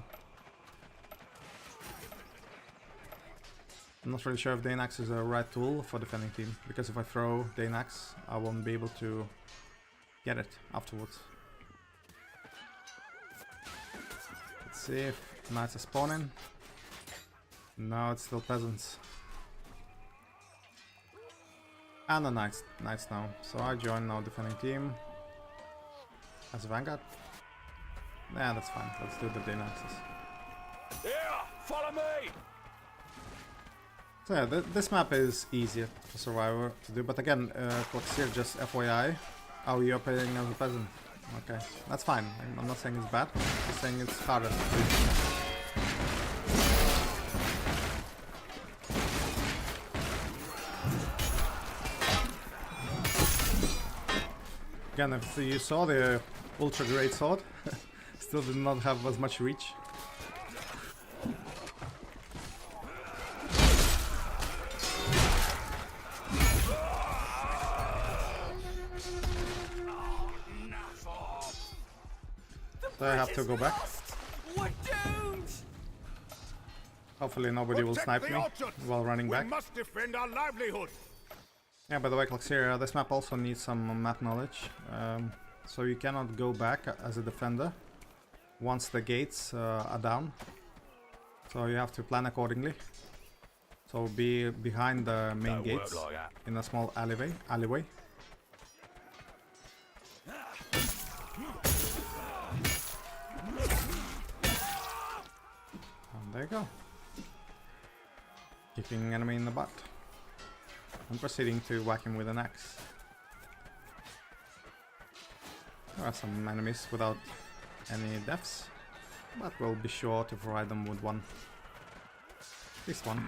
I'm not really sure if Danax is the right tool for defending team, because if I throw Danax, I won't be able to get it afterwards. Let's see if knights are spawning. No, it's still peasants. And the knights now. So I join now defending team as Vanguard. Yeah, that's fine. Let's do the Danaxes. Yeah, follow me. So yeah, this map is easier for Survivor to do, but again, here just FYI, you're playing as a peasant. Okay, that's fine. I'm not saying it's bad, I'm just saying it's harder to do. Again, if you saw the ultra great sword, still did not have as much reach. So I have to go back. Hopefully nobody will snipe me while running back. We must defend our livelihood. Yeah, by the way, Klaxeria, this map also needs some map knowledge. So you cannot go back as a defender once the gates are down. So you have to plan accordingly. So be behind the main gates in a small alleyway. And there you go. Kicking enemy in the butt. I'm proceeding to whack him with an axe. There are some enemies without any deaths, but we'll be sure to provide them with one. At least one.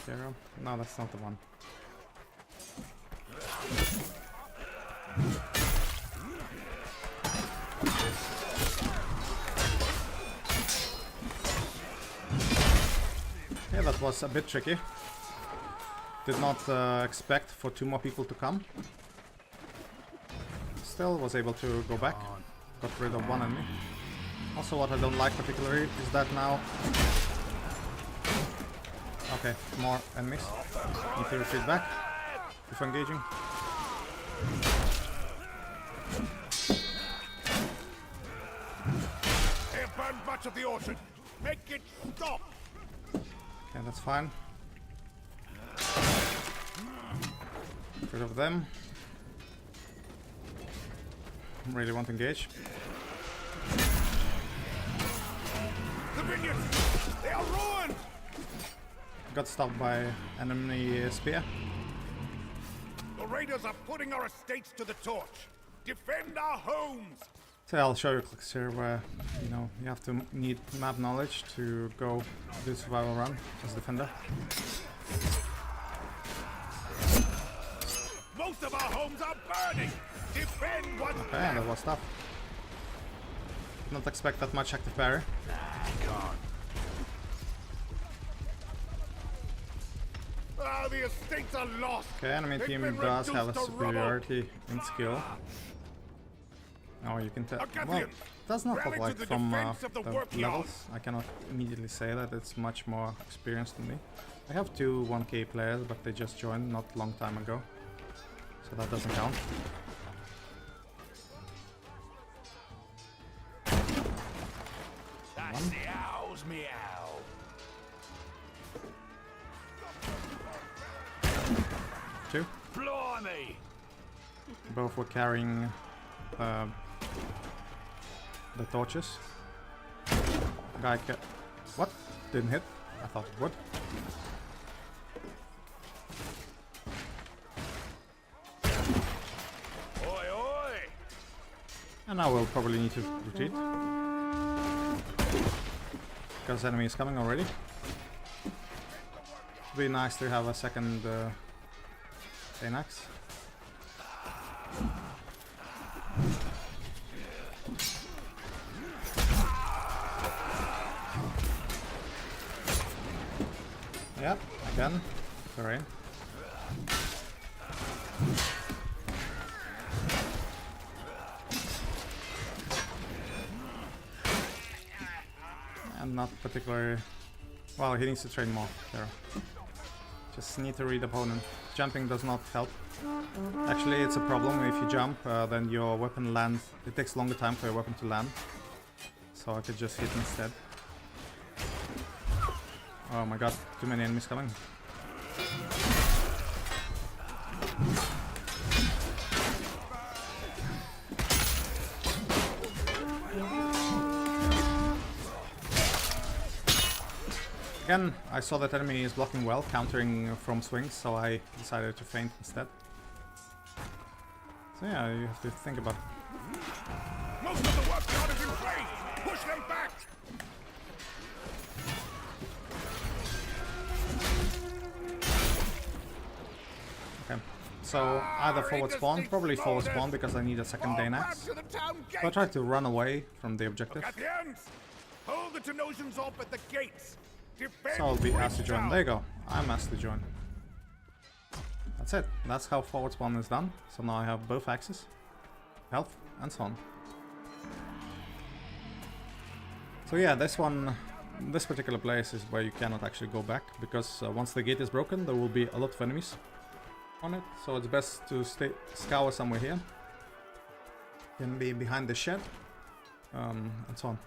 Zero. No, that's not the one. Yeah, that was a bit tricky. Did not expect for 2 more people to come. Still was able to go back. Got rid of one enemy. Also, what I don't like particularly is that now... Okay, more enemies. Need to retreat back before engaging. They have burned much of the orchard. Make it stop. Okay, that's fine. Get rid of them. Really want to engage. The vineyards! They are ruined! Got stopped by enemy spear. The raiders are putting our estates to the torch. Defend our homes! So I'll show you clicks here where, you know, you have to need map knowledge to go do survival run as defender. Most of our homes are burning. Defend what's Okay, that was tough. Did not expect that much active parry. Oh, the estates are lost. Okay, enemy They've team been does have a reduced to superiority in skill. Oh, you can tell. Well, Agathon, it does not rally look to like the from defense of the the workyard. levels. I cannot immediately say that it's much more experienced than me. I have two 1K players, but they just joined not long time ago, so that doesn't count. That's the owl's meow. Two. Blimey! Both were carrying the torches. Guy what? Didn't hit? I thought it would. Oi, oi! And now we'll probably need to retreat. Because enemy is coming already. Be nice to have a second Anax. Yep, again. Trayan. And not particularly... Well, he needs to train more there. Just need to read opponent. Jumping does not help. Actually, it's a problem. If you jump, then your weapon lands. It takes longer time for your weapon to land. So I could just hit instead. Oh my god, too many enemies coming. Again, I saw that enemy is blocking well, countering from swings, so I decided to feint instead. So yeah, you have to think about it. Most of the workyard is in flames! Push them back! Okay, so either forward spawn, probably forward spawn because I need a second Danax. To the town gate! So I tried to run away from the objective. At the ends! Hold the Tenosians up at the gates! Defend So I'll be asked to join. Bridgetown. There you go. I'm asked to join. That's it. That's how forward spawn is done. So now I have both axes, health, and so on. So yeah, this particular place is where you cannot actually go back because once the gate is broken, there will be a lot of enemies on it. So it's best to scour somewhere here. Can be behind the shed, and so on.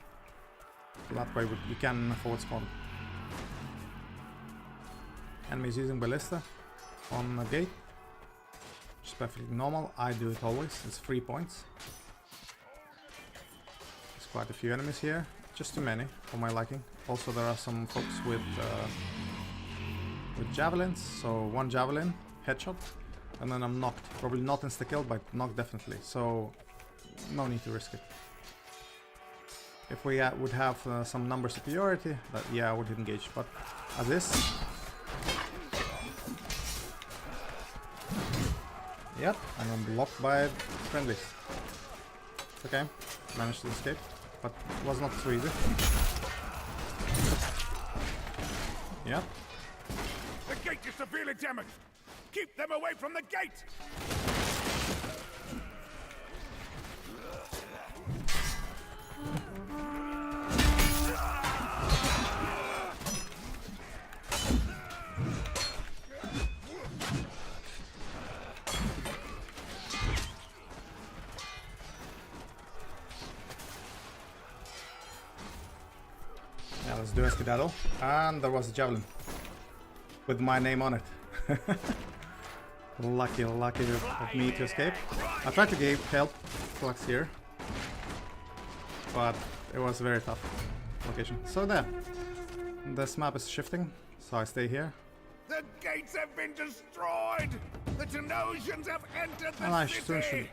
So that way you can forward spawn. Enemies using ballista on the gate, which is perfectly normal. I do it always. It's 3 points. There's quite a few enemies here, just too many for my liking. Also, there are some folks with javelins. So one javelin headshot, and then I'm knocked. Probably not insta kill, but knocked definitely. So no need to risk it. If we would have some number superiority, yeah, I would engage. But as is. Yep, and I'm blocked by friendlies. It's okay, managed to escape, but it was not so easy. Yep. The gate is severely damaged! Keep them away from the gate! Yeah, let's do a Citadel. And there was a javelin with my name on it. Lucky of me to escape. I tried to help Flux here, but it was a very tough location. So there, this map is shifting, so I stay here. The gates have been destroyed! The Tenosians have entered the And I city!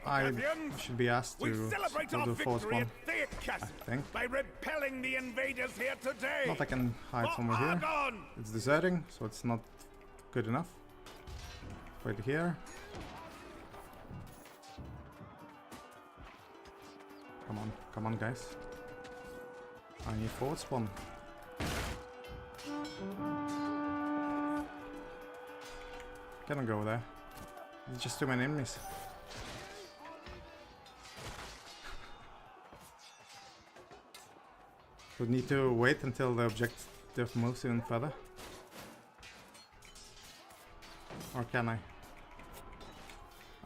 should be asked We to celebrate do our the force victory one. at Theatcast I think. by repelling the invaders here today! Not I can hide For somewhere here. Argon! It's deserting, so it's not good enough. Wait here. Come on guys. I need forward spawn. Cannot go there. There's just too many enemies. We need to wait until the objective moves even further. Or can I?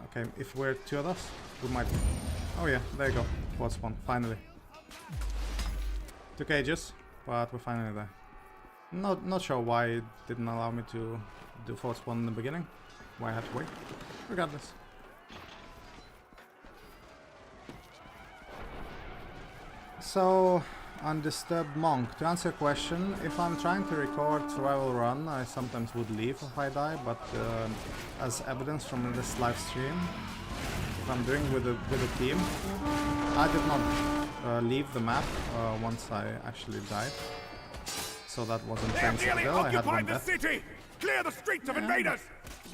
Okay, if we're two of us, we might... Oh yeah, there you go. Forward spawn, finally. Took ages, but we're finally there. Not sure why it didn't allow me to do forward spawn in the beginning. Why I had to wait. Regardless. So, Undisturbed Monk, to answer your question, if I'm trying to record survival run, I sometimes would leave if I die, but as evidence from this live stream, if I'm doing with a team, I did not leave the map once I actually died. So that wasn't Trayan Citadel, I had one death. City. Clear the streets of invaders!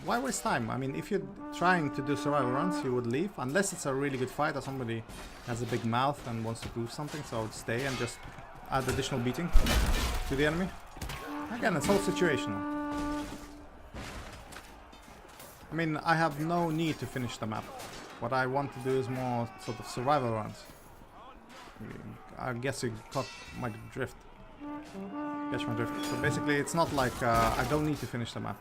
Why waste time? I mean, if you're trying to do survival runs, you would leave, unless it's a really good fight or somebody has a big mouth and wants to prove something, so I would stay and just add additional beating to the enemy. Again, it's all situational. I mean, I have no need to finish the map. What I want to do is more sort of survival runs. I guess you caught my drift. Catch my drift. So basically, it's not like I don't need to finish the map.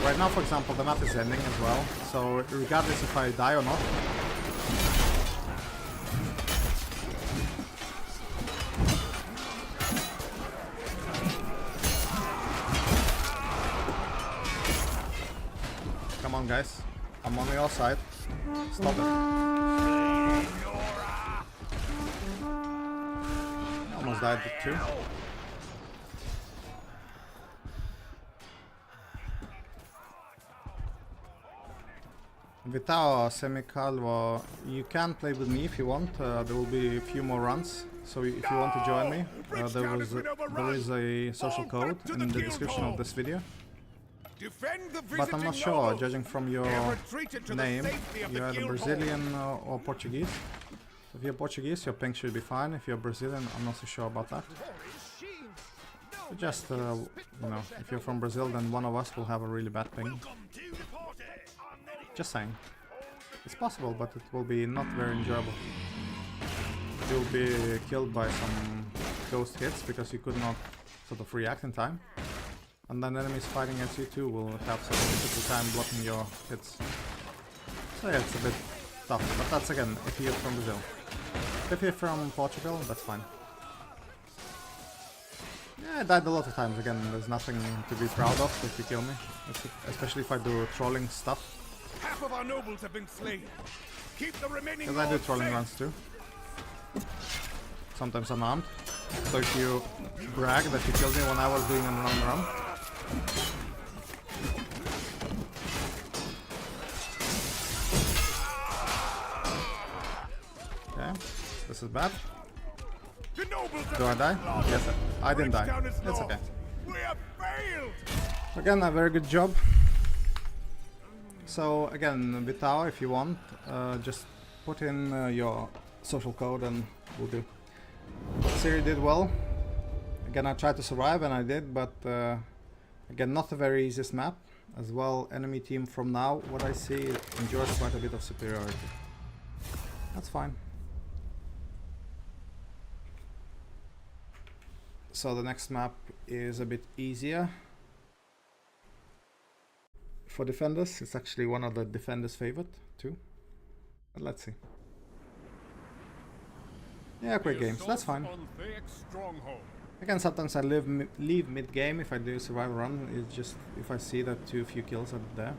Right now, for example, the map is ending as well, so regardless if I die or not. Come on, guys. I'm on your side. Stop it. I almost died too. Vitao, Semicalvo, you can play with me if you want. There will be a few more runs, so if you want to join me, there is a social code in the description of this video. But I'm not sure, judging from your name, you're either Brazilian or Portuguese. If you're Portuguese, your ping should be fine. If you're Brazilian, I'm not so sure about that. Just, you know, if you're from Brazil, then one of us will have a really bad ping. Just saying. It's possible, but it will be not very enjoyable. You'll be killed by some ghost hits because you could not sort of react in time. And then enemies fighting against you too will have such a difficult time blocking your hits. So yeah, it's a bit tough, but that's again if you're from Brazil. If you're from Portugal, that's fine. Yeah, I died a lot of times again, there's nothing to be proud of if you kill me. Especially if I do trolling stuff. Half of our nobles have been slain. Keep the remaining. Because I do trolling runs too. Sometimes unarmed. So if you brag that you killed me when I was doing an unarmed run. Okay, this is bad. Do I die? Yes, I didn't die. It's okay. We have failed. Again, a very good job. So again, Vitao, if you want, just put in your social code and we'll do. Siri did well. Again, I tried to survive and I did, but again, not the very easiest map. As well, enemy team from now, what I see, enjoys quite a bit of superiority. That's fine. So the next map is a bit easier. For defenders, it's actually one of the defenders' favorite too. But let's see. Yeah, quick games, that's fine. Again, sometimes I leave mid-game if I do survival run. It's just if I see that too few kills are there.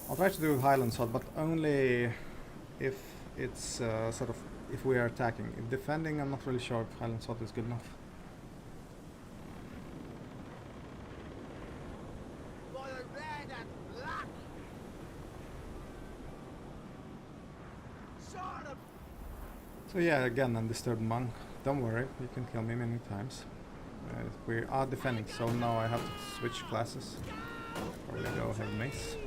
I'll try to do Highland Sword, but only if it's sort of if we are attacking. If defending, I'm not really sure if Highland Salt is good enough. By the red and black. Sort of. So yeah, again, undisturbed monk. Don't worry, you can kill me many times. We are defending, so now I have to switch classes. Probably go heavy mace.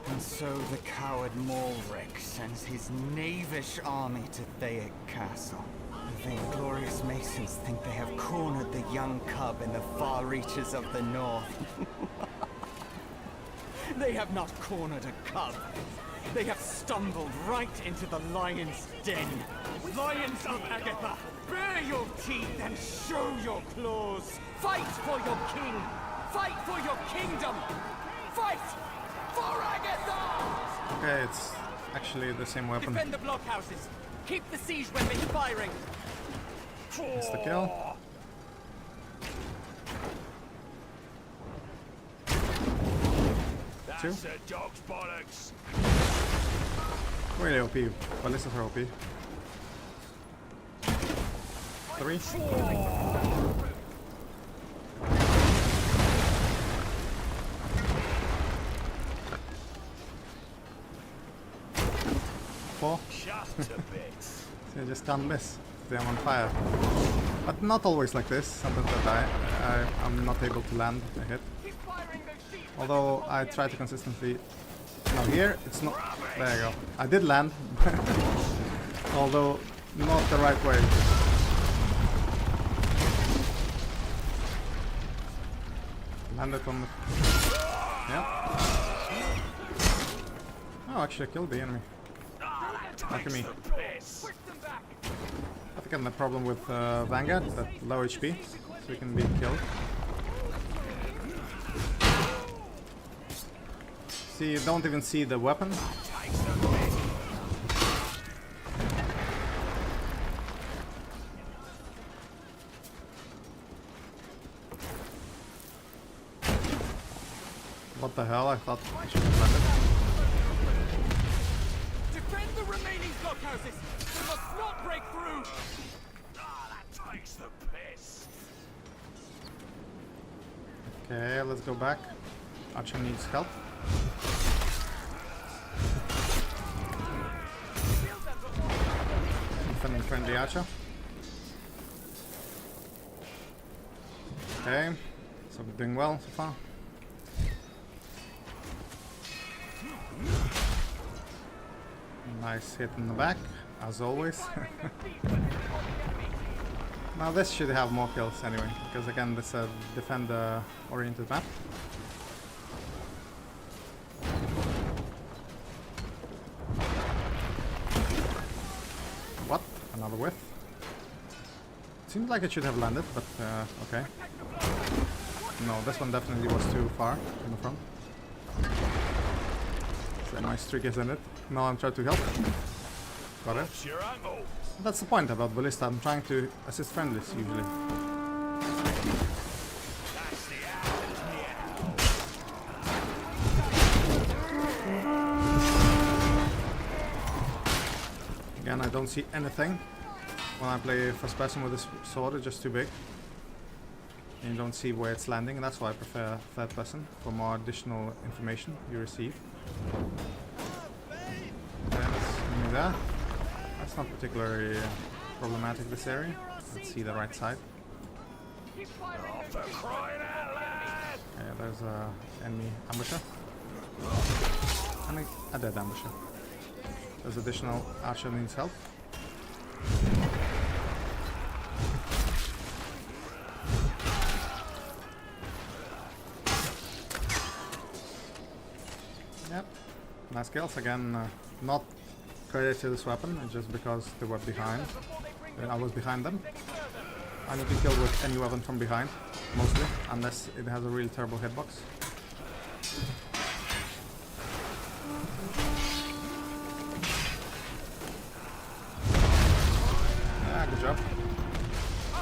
And so the coward Montcrux sends his knavish army to Thaic Castle. The vainglorious masons think they have cornered the young cub in the far reaches of the north. They have not cornered a cub. They have stumbled right into the lion's den. Lions of Agatha, bare your teeth and show your claws. Fight for your king. Fight for your kingdom. Fight for Agatha! Okay, it's actually the same weapon. Defend the blockhouses. Keep the siege weapons firing. It's the kill. That's a dog's bollocks. Really OP. Ballistas are OP. 3. 4. Just a bit. So you just can't miss. They are on fire. But not always like this. Sometimes I'm not able to land a hit. Although I try to consistently... No, here it's not... There you go. I did land. Although not the right way. Landed on the... Yeah. Oh, actually I killed the enemy. Lucky me. I think I'm the problem with Vanguard, that low HP, so he can be killed. See, you don't even see the weapon. What the hell? I thought I should have landed. Defend the remaining blockhouses. They must not break through. That takes the piss. Okay, let's go back. Archer needs help. Defending friendly Archer. Okay, so we're doing well so far. Nice hit in the back, as always. Now this should have more kills anyway, because again this is a defender-oriented map. What? Another whiff? Seems like it should have landed, but okay. No, this one definitely was too far in the front. So nice trick is in it. Now I'm trying to help. Got it. Your uncle. That's the point about Ballista. I'm trying to assist friendlies usually. That's the owl. Again, I don't see anything when I play first person with this sword. It's just too big. And you don't see where it's landing. That's why I prefer third person for more additional information you receive. There. That's not particularly problematic, this area. Let's see the right side. Oh, for crying out loud! Yeah, there's a enemy ambusher. And a dead ambusher. There's additional archer needs help. Yep. Nice kills again. Not credit to this weapon, just because they were behind. I was behind them. And you can kill with any weapon from behind, mostly, unless it has a really terrible hitbox. Yeah, good job.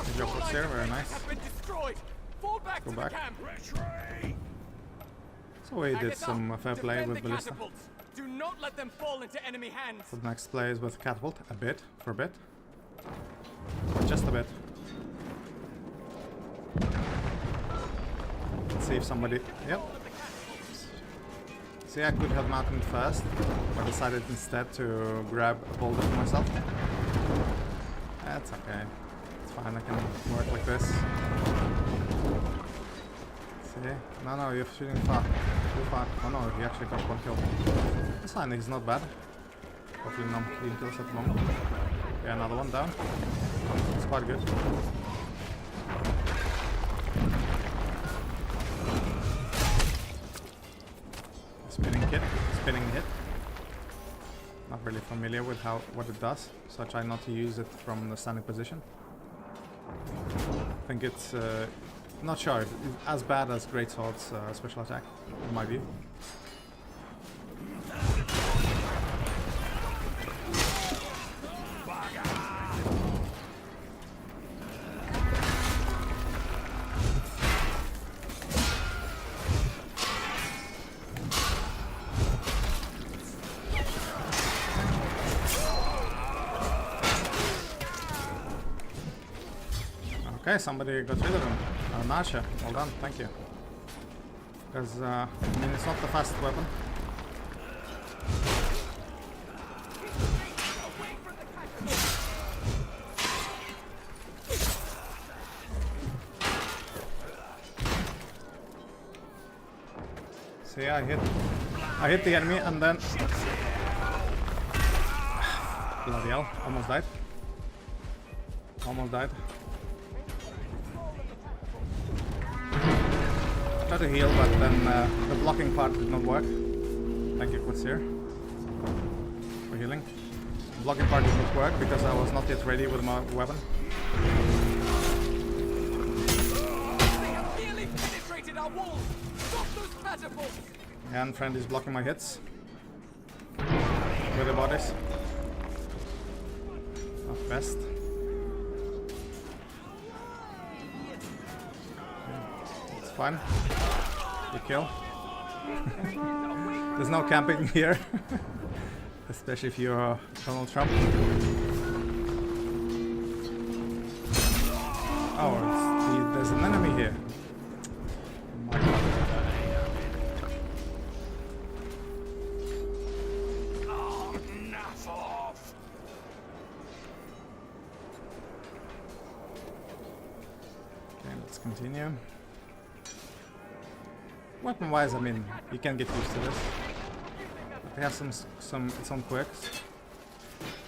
Good job for Sarah, very nice. Go back. So we did some fair play with Ballista. Do not let them fall into enemy hands. So the next play is with catapult, for a bit. Just a bit. Let's see if somebody... Yep. See, I could have mounted first, but decided instead to grab a boulder for myself. That's okay. It's fine, I can work like this. See? No, you're shooting far. Too far. Oh no, he actually got one kill. It's fine, he's not bad. Hopefully no clean kills at the moment. Yeah, another one down. It's quite good. Spinning hit. Not really familiar with what it does, so I try not to use it from the standing position. I think it's not sure, it's as bad as Greatsword's special attack, in my view. Okay, somebody got rid of him. An archer. Well done, thank you. Because, I mean, it's not the fastest weapon. See, I hit the enemy and then... Bloody hell, almost died. Almost died. Try to heal, but then the blocking part did not work. Thank you, what's here? For healing. The blocking part did not work because I was not yet ready with my weapon. They have nearly penetrated our walls. Stop those catapults. And friend is blocking my hits. With the bodies. Not best. It's fine. Good kill. There's no camping here. Especially if you're Donald Trump. Oh, there's an enemy here. My God. Okay, let's continue. Weapon-wise, I mean, you can get used to this. It has some its own quirks.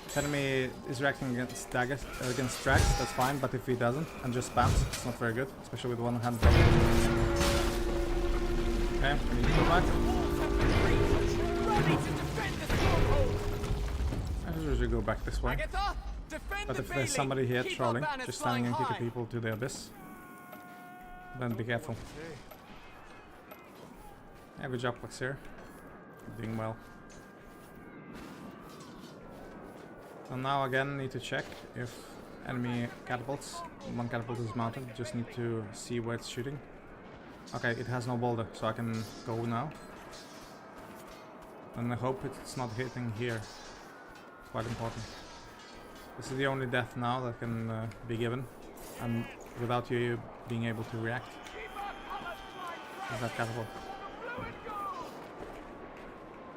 If enemy is reacting against daggers, against tracks, that's fine. But if he doesn't and just spams, it's not very good, especially with one-hand blocking. Okay, we need to go back. I usually go back this way. But if there's somebody here trolling, just standing and kicking people to the abyss, then be careful. Yeah, good job, Plaxier. Doing well. So now again need to check if enemy catapults, one catapult is mounted, just need to see where it's shooting. Okay, it has no boulder, so I can go now. And I hope it's not hitting here. It's quite important. This is the only death now that can be given, and without you being able to react. Is that catapult?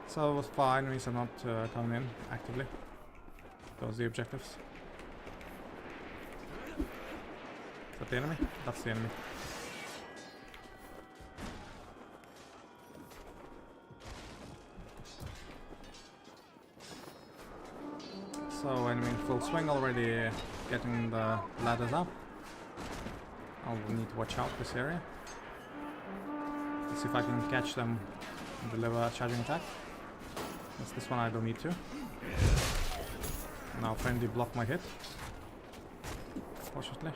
So it was fine, enemies are not coming in actively. Those are the objectives. Is that the enemy? That's the enemy. So enemy in full swing already, getting the ladders up. I'll need to watch out this area. Let's see if I can catch them and deliver a charging attack. That's this one, I don't need to. Now friendly block my hit. Fortunately.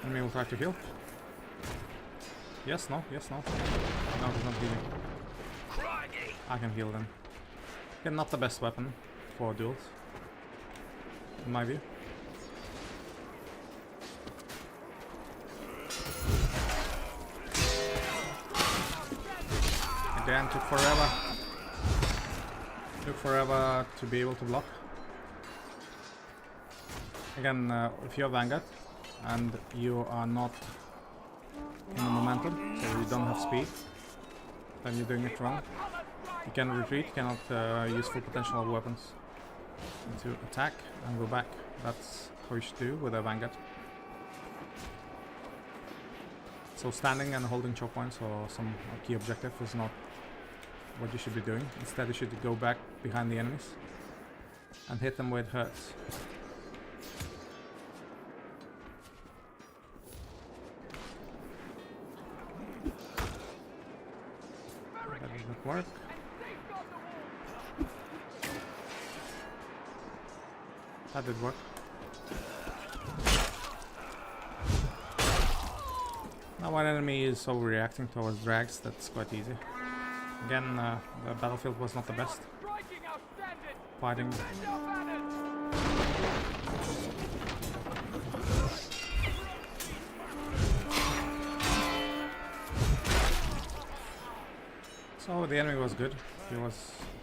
Enemy will try to heal. Yes, no, yes, no. No, he's not healing. I can heal then. Again, not the best weapon for duels, in my view. Trayan took forever. Took forever to be able to block. Again, if you're Vanguard and you are not in the momentum, so you don't have speed, then you're doing it wrong. You can retreat, cannot use full potential of weapons to attack and go back. That's how you should do with a Vanguard. So standing and holding choke points or some key objective is not what you should be doing. Instead you should go back behind the enemies and hit them where it hurts. That didn't work. That did work. Now one enemy is overreacting towards drags, that's quite easy. Again, the battlefield was not the best. Fighting. So the enemy was good.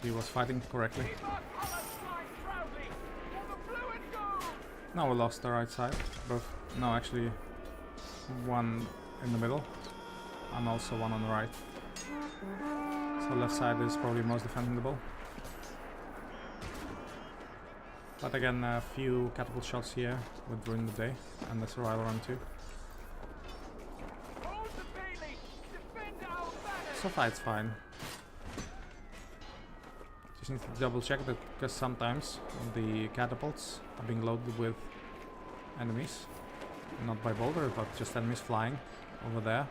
He was fighting correctly. Now we lost the right side. Both. No, actually, one in the middle, and also one on the right. So left side is probably most defendable. But again, a few catapult shots here would ruin the day, and the survival run too. So far it's fine. Just need to double check that, because sometimes the catapults are being loaded with enemies. Not by boulder, but just enemies flying over there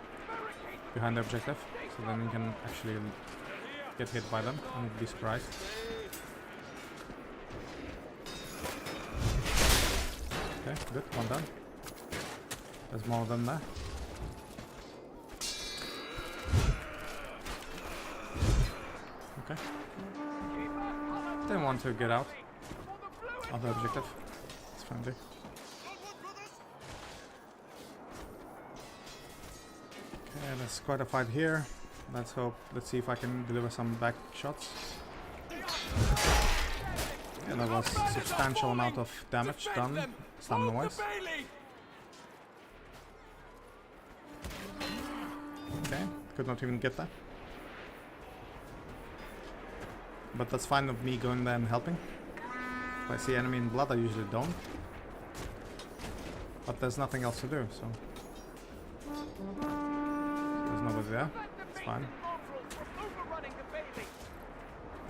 behind the objective. So then you can actually get hit by them and be surprised. Okay, good, one done. There's more of them there. Okay. Didn't want to get out of the objective. It's friendly. Okay, there's quite a fight here. Let's see if I can deliver some back shots. Yeah, that was a substantial amount of damage done, stamina-wise. Okay, could not even get that. But that's fine with me going there and helping. If I see enemy in blood, I usually don't. But there's nothing else to do, so... There's nobody there. It's fine.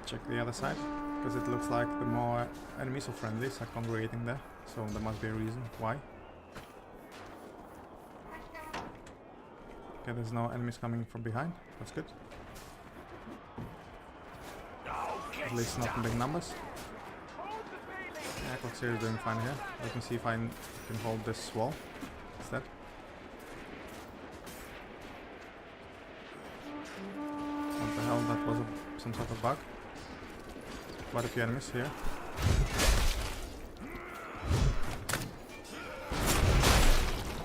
Check the other side, because it looks like the more enemies or friendlies are congregating there, so there must be a reason why. Okay, there's no enemies coming from behind. That's good. At least not in big numbers. Yeah, Coxer is doing fine here. Let me see if I can hold this wall instead. What the hell, that was some sort of bug. Quite a few enemies here.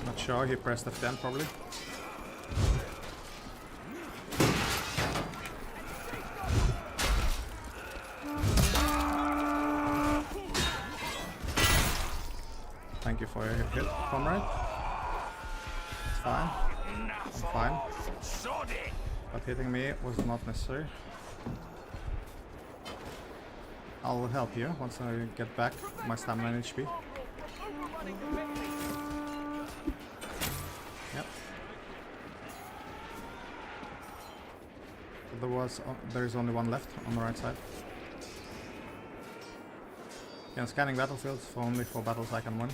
Not sure, he pressed F10 probably. Thank you for your hit, comrade. It's fine. I'm fine. But hitting me was not necessary. I'll help you once I get back my stamina and HP. Yep. There is only one left on the right side. Yeah, scanning battlefields only for battles I can win.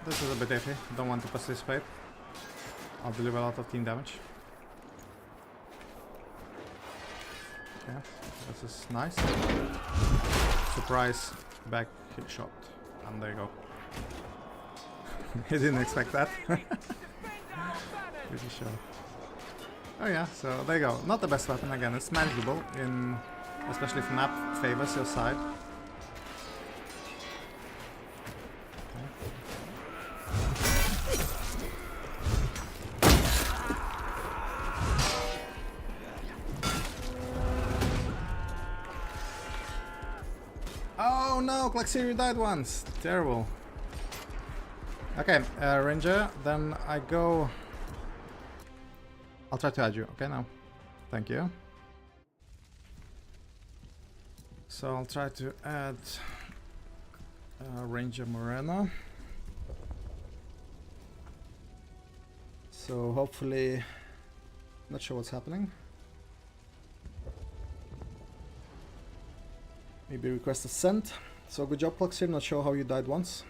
This is a bit iffy, don't want to participate. I'll deliver a lot of team damage. Okay, this is nice. Surprise back hit shot. And there you go. He didn't expect that. Pretty sure. Oh yeah, so there you go. Not the best weapon again, it's manageable, especially if map favors your side. Okay. Oh no, Klaxiri died once. Terrible. Okay, Ranger, then I go... I'll try to add you, okay now. Thank you. So I'll try to add Ranger Morena. So hopefully... Not sure what's happening. Maybe request a send. So good job, Klaxir. Not sure how you died once.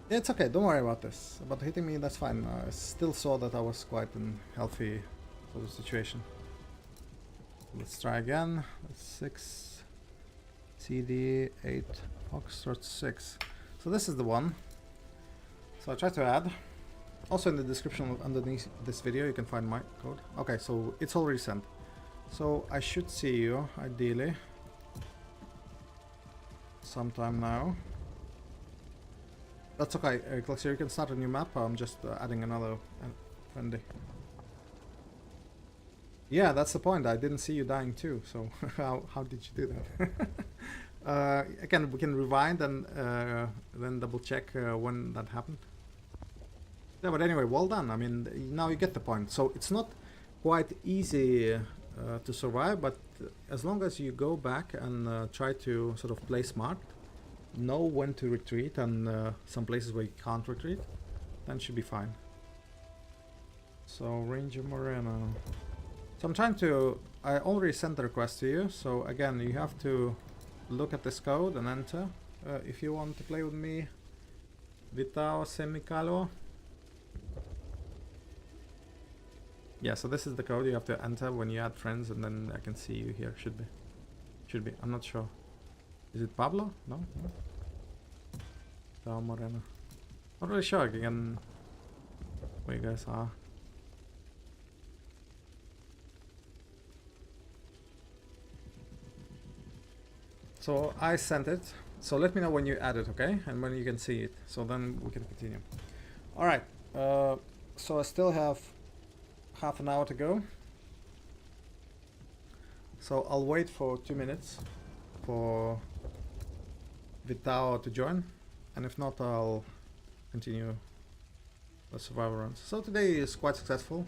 Yeah, it's okay. Don't worry about this. About hitting me, that's fine. I still saw that I was quite in healthy sort of situation. Let's try again. That's 6. CD 8. Foxtrot 6. So this is the one. So I try to add. Also in the description underneath this video you can find my code. Okay, so it's already sent. So I should see you, ideally, sometime now. That's okay, Klaxir, you can start a new map. I'm just adding another friendly. Yeah, that's the point. I didn't see you dying too, so how did you do that? Again, we can rewind and then double check when that happened. Yeah, but anyway, well done. I mean, now you get the point. So it's not quite easy to survive, but as long as you go back and try to sort of play smart, know when to retreat and some places where you can't retreat, then should be fine. So Ranger Moreno. So I'm trying to... I already sent the request to you, so again, you have to look at this code and enter if you want to play with me. Vitao Semicalo. Yeah, so this is the code you have to enter when you add friends, and then I can see you here. Should be. Should be. I'm not sure. Is it Pablo? No? No. Vitao Moreno. Not really sure again where you guys are. So I sent it. So let me know when you add it, okay? And when you can see it. So then we can continue. Alright. So I still have half an hour to go. So I'll wait for 2 minutes for Vitao to join. And if not, I'll continue the survival runs. So today is quite successful.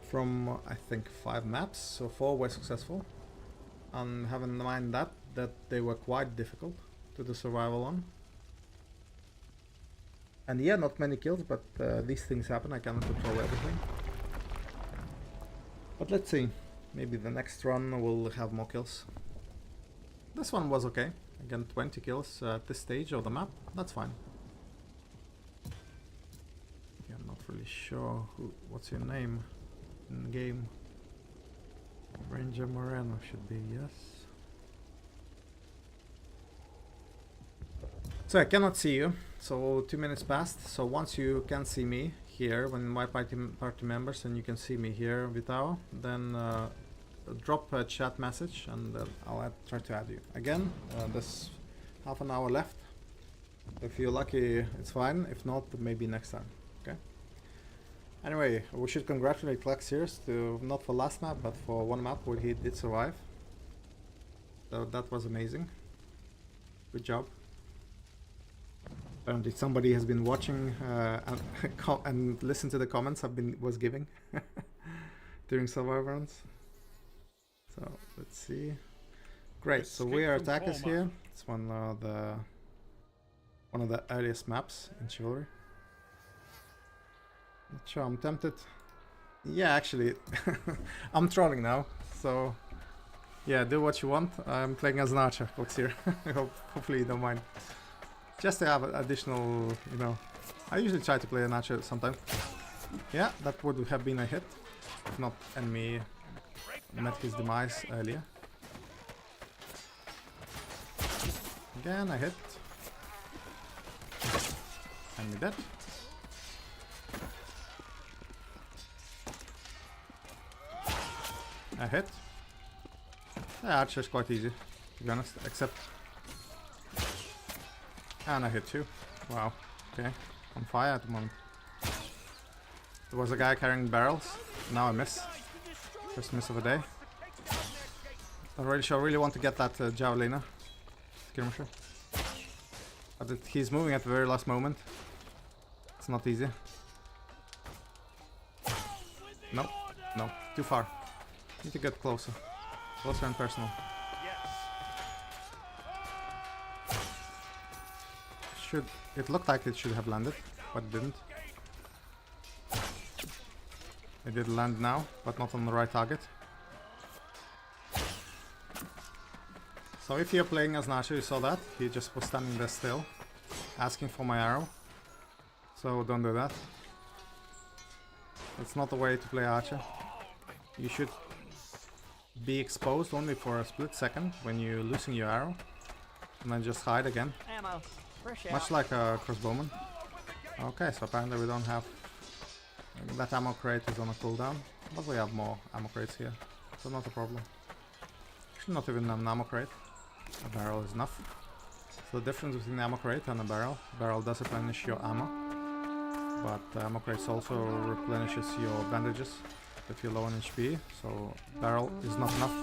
From, I think, 5 maps. So 4 were successful. And have in mind that they were quite difficult to do survival on. And yeah, not many kills, but these things happen. I cannot control everything. But let's see. Maybe the next run will have more kills. This one was okay. Again, 20 kills at this stage of the map. That's fine. Yeah, I'm not really sure what's your name in the game. Ranger Moreno should be, yes. So I cannot see you. So 2 minutes passed. So once you can see me here, when my party members, and you can see me here, Vitao, then drop a chat message and I'll try to add you. Again, there's half an hour left. If you're lucky, it's fine. If not, maybe next time. Okay. Anyway, we should congratulate Klaxir to not for last map, but for one map where he did survive. So that was amazing. Good job. Apparently somebody has been watching and listened to the comments was giving during survival runs. So let's see. Great. So we are attackers here. It's one of the earliest maps in Chivalry. Not sure, I'm tempted. Yeah, actually, I'm trolling now, so yeah, do what you want. I'm playing as an archer, Klaxir. Hopefully you don't mind. Just to have additional, you know, I usually try to play an archer sometimes. Yeah, that would have been a hit, if not enemy met his demise earlier. Again, I hit. Enemy dead. I hit. Yeah, archer is quite easy, to be honest, except... And I hit too. Wow, okay. On fire at the moment. There was a guy carrying barrels. Now I miss. First miss of the day. Not really sure, I really want to get that javeliner. skirmisher. But he's moving at the very last moment. It's not easy. No, no, too far. Need to get closer. Closer and personal. It looked like it should have landed, but it didn't. It did land now, but not on the right target. So if you're playing as an archer, you saw that. He just was standing there still, asking for my arrow. So don't do that. That's not the way to play archer. You should be exposed only for a split second when you're losing your arrow, and then just hide again. Ammo. Fresh Much out. like a crossbowman. Okay, so apparently we don't have... That ammo crate is on a cooldown, but we have more ammo crates here, so not a problem. Actually not even an ammo crate. A barrel is enough. So the difference between the ammo crate and a barrel does replenish your ammo, but the ammo crate also replenishes your bandages if you're low on HP, so barrel is not enough.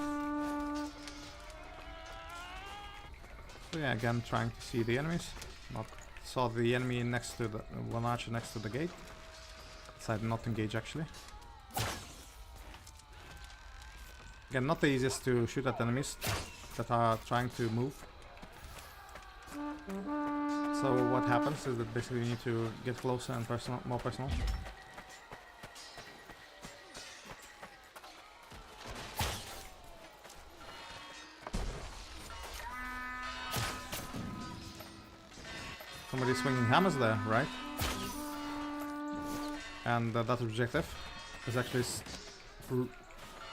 So yeah, again trying to see the enemies. Saw the enemy next to the one archer next to the gate. Decided not to engage actually. Again, not the easiest to shoot at enemies that are trying to move. So what happens is that basically you need to get closer and more personal. Somebody swinging hammers there, right? And that objective is actually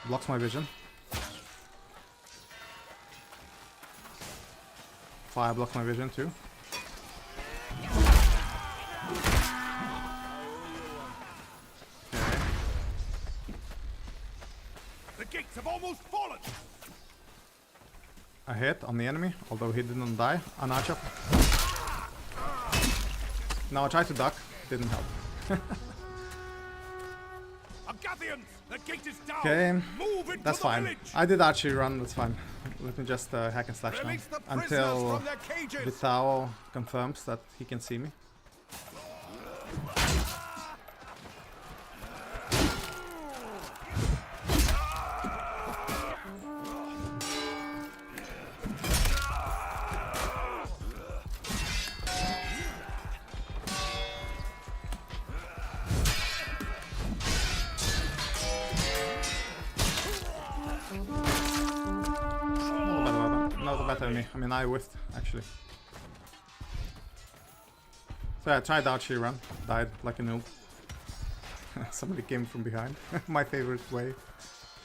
blocks my vision. Fire blocks my vision too. Okay. The gates have almost fallen. A hit on the enemy, although he didn't die. An archer. Now I tried to duck, didn't help. Agathians, the gate is down. Okay, Move into that's the fine. village. I did archery run, that's fine. Let me just hack and slash now. Release the prisoners Until from their cages. Vitao confirms that he can see me. I mean, I whiffed, actually. So I tried archery run, died like a noob. Somebody came from behind. My favorite way,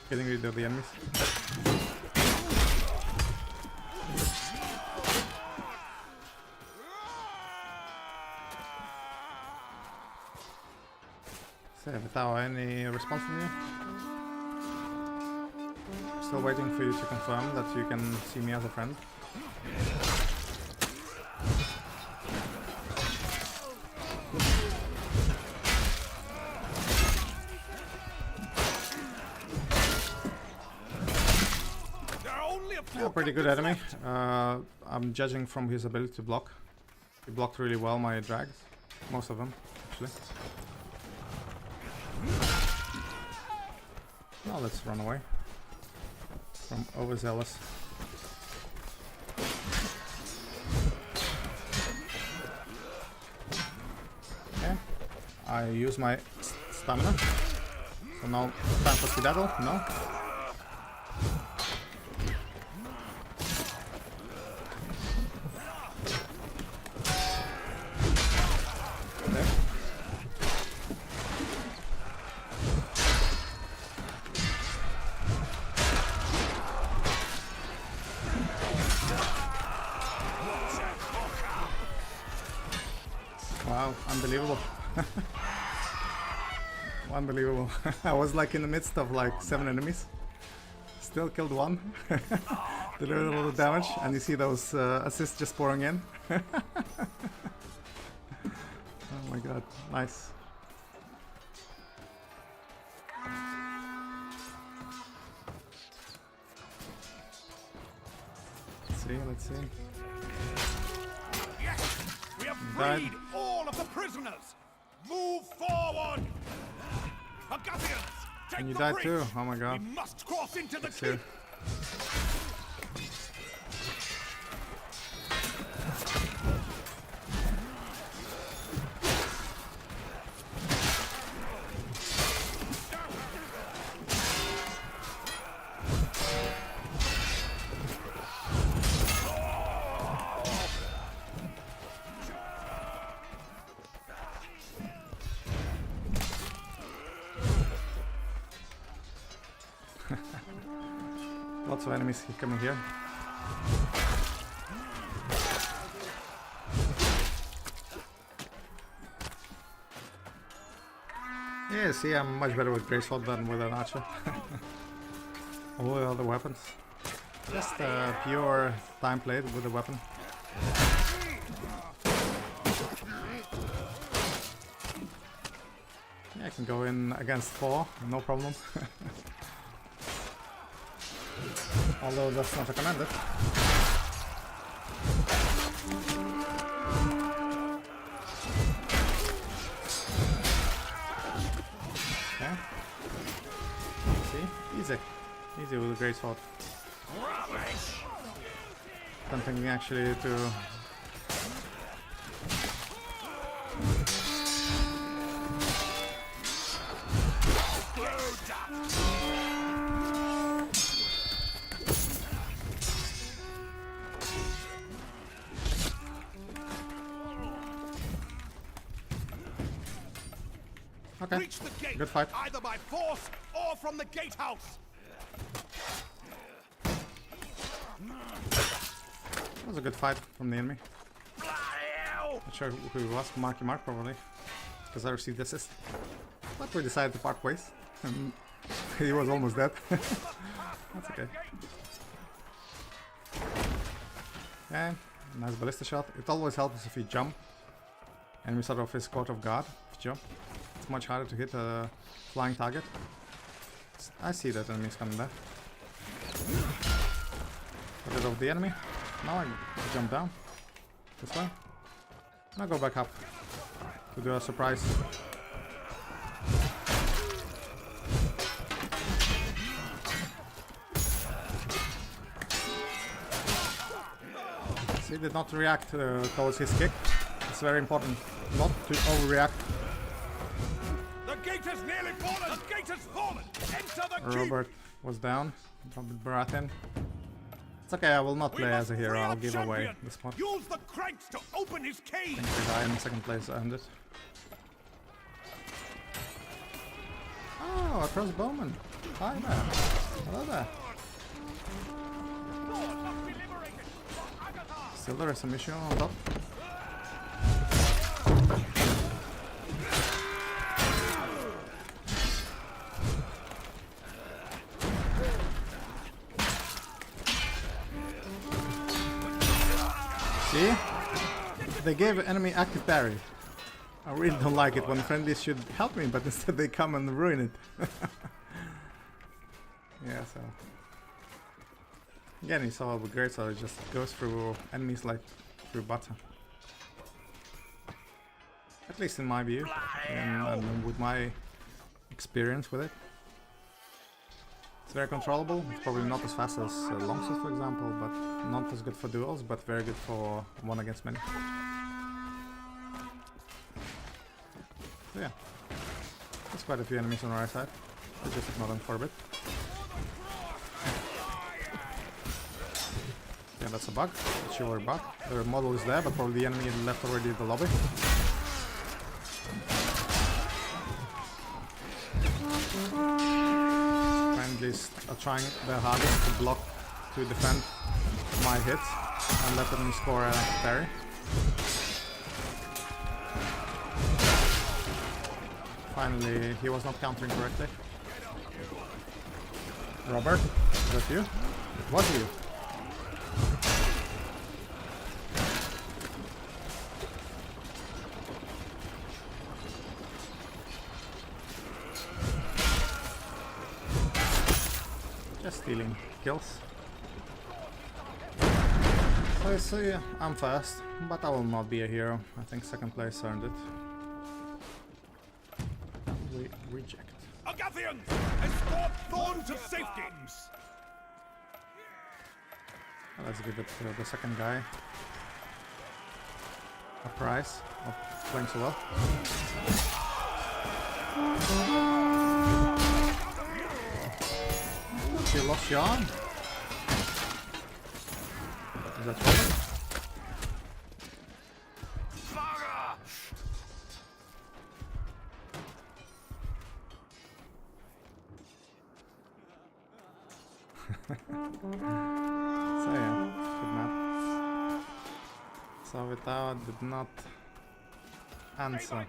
getting rid of the enemies. So, without any response from you? Still waiting for you to confirm that you can see me as a friend. Yeah, pretty good enemy. I'm judging from his ability to block. He blocked really well my drags. Most of them, actually. Now let's run away from overzealous. Okay, I use my stamina. So now time for Citadel. No. Wow, unbelievable. Unbelievable. I was like in the midst of like 7 enemies. Still killed one. Delivered a lot of damage, and you see those assists just pouring in. Oh my god, nice. Let's see. Died. Freed all of the prisoners! Move forward! Agathians, take And you the died bridge! too. Oh my god. We must cross into the It's here. keep! Lots of enemies coming here. Yeah, see, I'm much better with greatsword than with an archer. All the other weapons. Just pure time played with the weapon. Yeah, I can go in against 4, no problem. Although that's not recommended. Okay. See? Easy. Easy with a greatsword. Something actually to... Okay, Reach the gate, good fight. either by force or from the gatehouse! That was a good fight from the enemy. Not sure who he was, Marky Mark probably, because I received the assist. But we decided to part ways. He was almost dead. That's okay. Okay, nice ballista shot. It always helps if you jump. Enemy sort of is caught off guard if you jump. It's much harder to hit a flying target. I see that enemy's coming there. Get rid of the enemy. Now I jump down. This way. And I go back up to do a surprise. He did not react towards his kick. It's very important not to overreact. The gate has nearly fallen! The gate has fallen! Enter the keep! Robert was down. Probably Baratheon. It's okay, I will not We play must as a hero, free I'll our give away champion. the spot. Use the cranks to open his cage! I think the guy in second place earned it. Oh, a crossbowman. Hi there. Hello there. Still there is some issue on top. See? They gave enemy active parry. I really don't like it when friendlies should help me, but instead they come and ruin it. Yeah, so... Again, you saw with greatsword, it just goes through enemies like through butter. At least in my view, and with my experience with it. It's very controllable, it's probably not as fast as longsword for example, but not as good for duels, but very good for one against many. So yeah, there's quite a few enemies on the right side, I just ignore them for a bit. Yeah, that's a bug, a Chivalry bug. The model is there, but probably the enemy left already in the lobby. Friendlies are trying their hardest to block, to defend my hits, and let them score a parry. Finally, he was not countering correctly. Robert, is that you? It was you. Just stealing kills. I see, I'm first, but I will not be a hero. I think second place earned it. We reject. Agathians! Escort Thorn to safety! Let's give it to the second guy a prize of playing so well. You lost your arm? Is that right? So yeah, good map. So Vitao did not answer.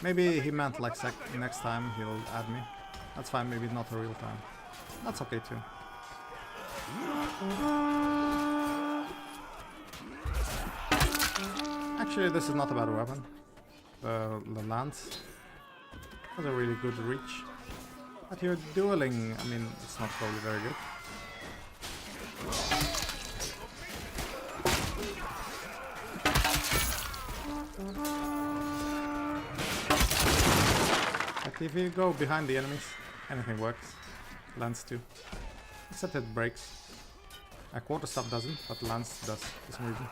Maybe he meant like next time he'll add me. That's fine, maybe not a real time. That's okay too. Actually, this is not a bad weapon. The lance has a really good reach. But here dueling, I mean, it's not probably very good. But if you go behind the enemies, anything works. Lance too. Except it breaks. Quarterstaff doesn't, but Lance does for some reason.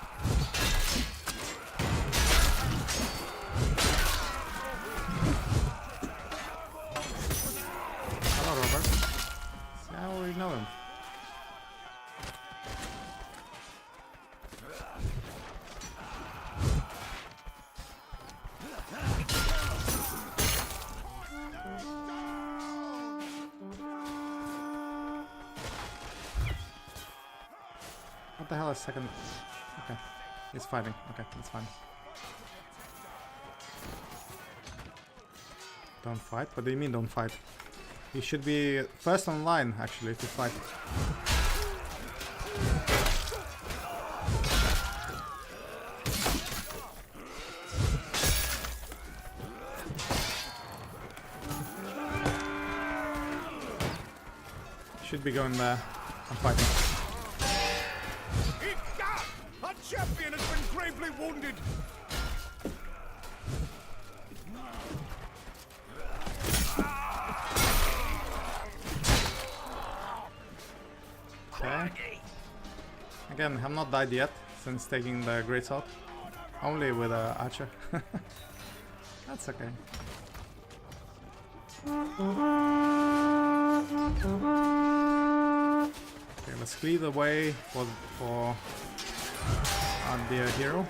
Hello, Robert. See, I already know him. What the hell is second? Okay, he's fighting. Okay, that's fine. Don't fight? What do you mean don't fight? He should be first on line actually to fight. Should be going there. I'm fighting. Our champion has been gravely wounded! Okay. Again, I'm not died yet since taking the great sword. Only with a archer. That's okay. Okay, let's clear the way for our dear hero.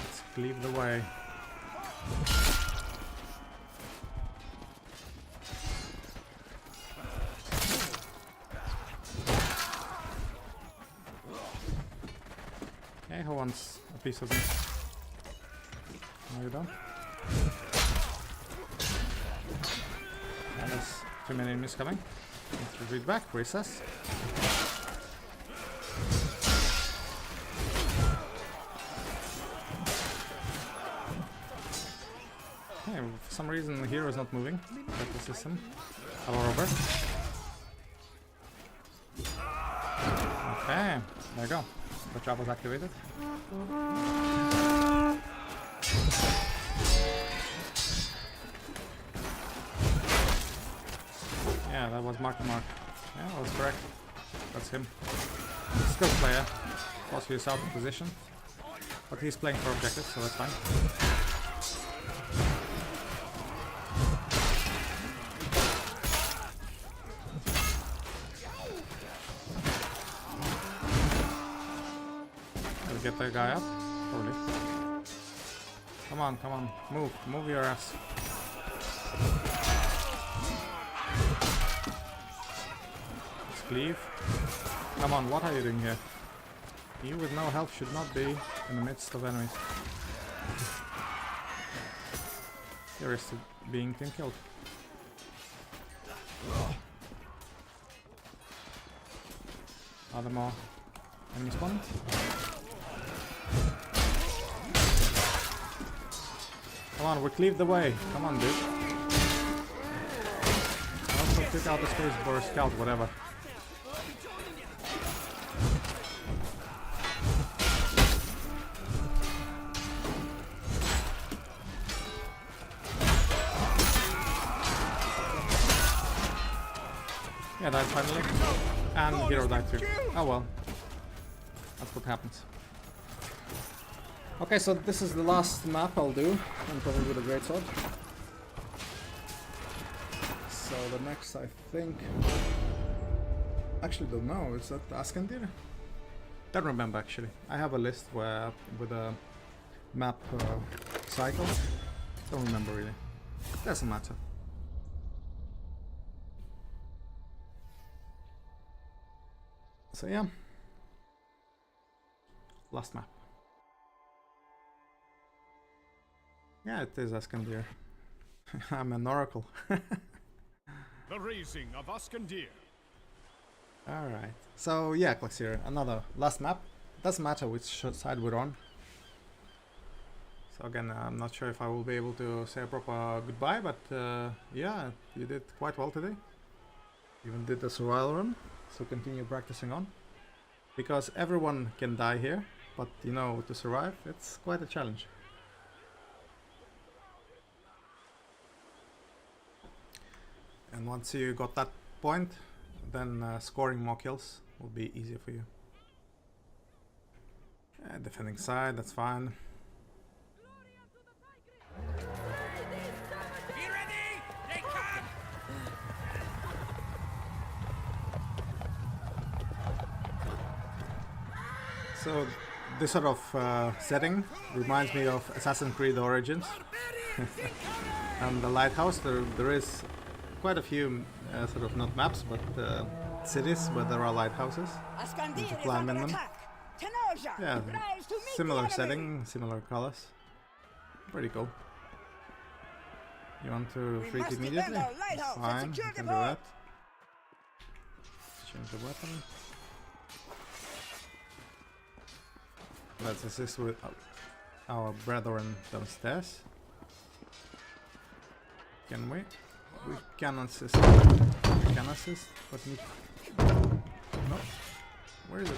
Let's clear the way. Okay, who wants a piece of this? No, you don't? And there's too many enemies coming. Let's retreat back, recess. Okay, for some reason the hero is not moving. But this is him. Hello, Robert. Okay, there you go. The trap was activated. Yeah, that was Mark. Yeah, that was correct. That's him. Skilled player. Also, he's out of position. But he's playing for objectives, so that's fine. We'll get the guy up. Probably. Come on, come on. Move your ass. Leave. Come on, what are you doing here? You with no health should not be in the midst of enemies. Here is being team killed. Are there more enemies spawned? Come on, we cleave the way. Come on, dude. took out the space for scout, whatever. Yeah, died finally. And the hero died too. Oh well. That's what happens. Okay, so this is the last map I'll do, and probably with a greatsword. So the next, I think... Actually don't know, is that Askendir? Don't remember actually. I have a list where with a map cycle. Don't remember really. Doesn't matter. So yeah. Last map. Yeah, it is Askendir. I'm an oracle. The raising of Askendir. Alright. So yeah, clicks here. Another last map. Doesn't matter which side we're on. So again, I'm not sure if I will be able to say a proper goodbye, but yeah, you did quite well today. Even did the survival run, so continue practicing on. Because everyone can die here, but you know, to survive, it's quite a challenge. And once you got that point, then scoring more kills will be easier for you. Defending side, that's fine. Be ready! They come! So this sort of setting reminds me of Assassin's Creed Origins. And the lighthouse, there is quite a few sort of not maps, but cities where there are lighthouses. You to climb in them. Yeah, similar setting, similar colors. Pretty cool. You want to freak immediately? That's fine, you can do that. Change the weapon. Let's assist with our brethren downstairs. Can we? We can assist. We can assist, but need... No. Where is it?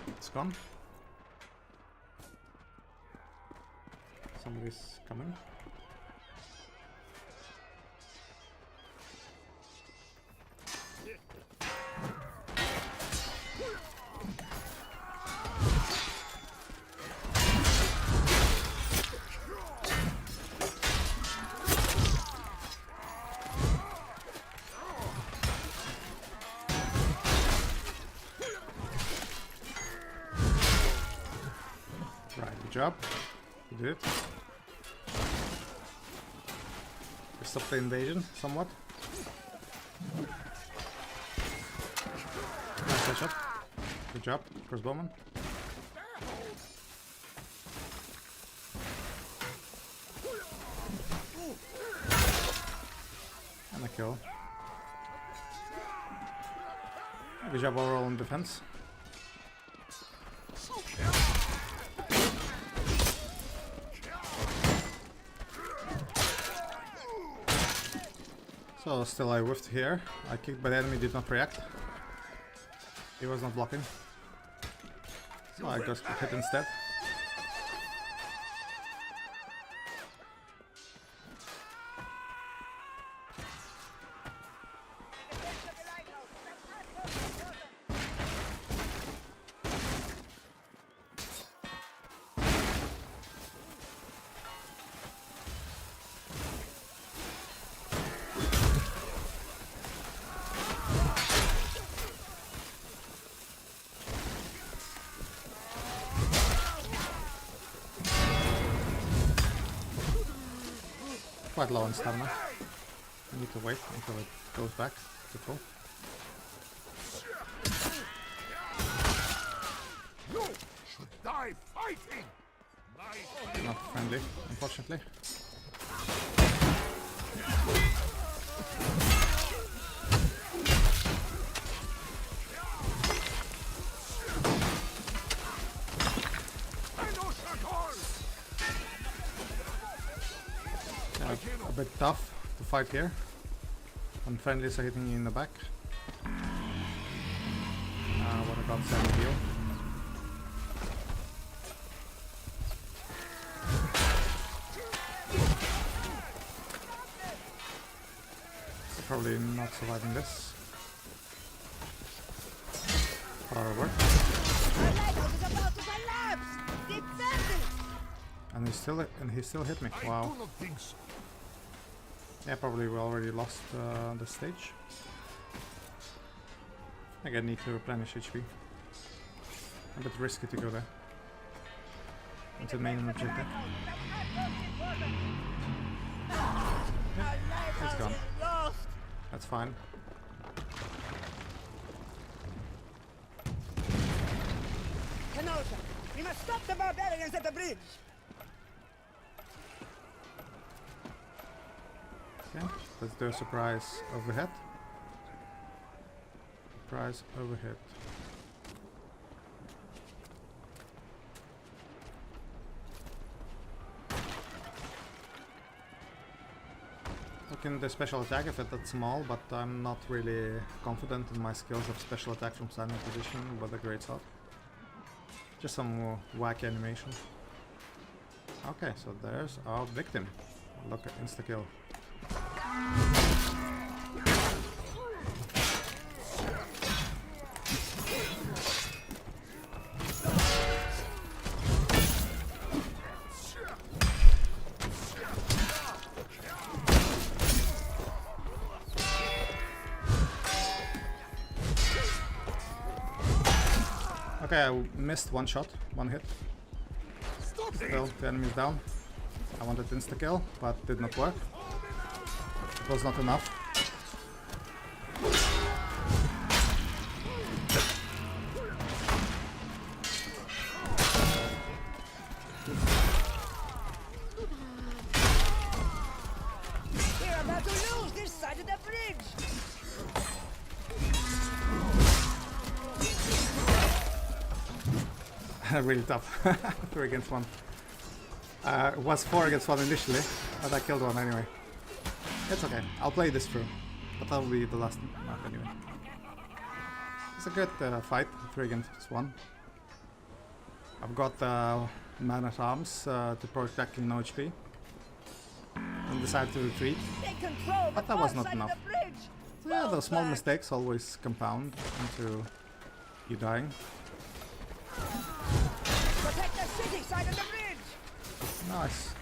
It's gone. Somebody's coming. Good job. You did it. We stopped the invasion somewhat. Nice headshot. Good job, crossbowman. And a kill. Good job overall in defense. So still I whiffed here. I kicked but the enemy did not react. He was not blocking. So I just hit instead. Quite low on stamina. I need to wait until it goes back to full. You should die fighting! Not friendly, unfortunately. A bit tough to fight here. When friendlies are hitting you in the back. What about 7 heal? Probably not surviving this. However. And he still hit me. Wow. Yeah, probably we already lost the stage. I think I need to replenish HP. A bit risky to go there. Into the main objective. Yeah, it's gone. That's fine. Kenosha, we must stop the barbarians at the bridge. Okay, let's do a surprise overhead. Surprise overhead. Looking the special attack if that's small, but I'm not really confident in my skills of special attack from standing position with a great shot. Just some more wacky animation. Okay, so there's our victim. Look at insta-kill. Okay, I missed one shot, one hit. Still, the enemy's down. I wanted insta-kill, but did not work. It was not enough. We're about to lose this side of the bridge. Really tough. 3 against 1. It was 4 against 1 initially, but I killed one anyway. It's okay. I'll play this through, but that'll be the last map anyway. It's a good fight. 3 against 1. I've got man-at-arms to protect no HP. And decided to retreat. But that was not enough. So yeah, those small mistakes always compound into you dying. Protect the city side of the bridge. Nice.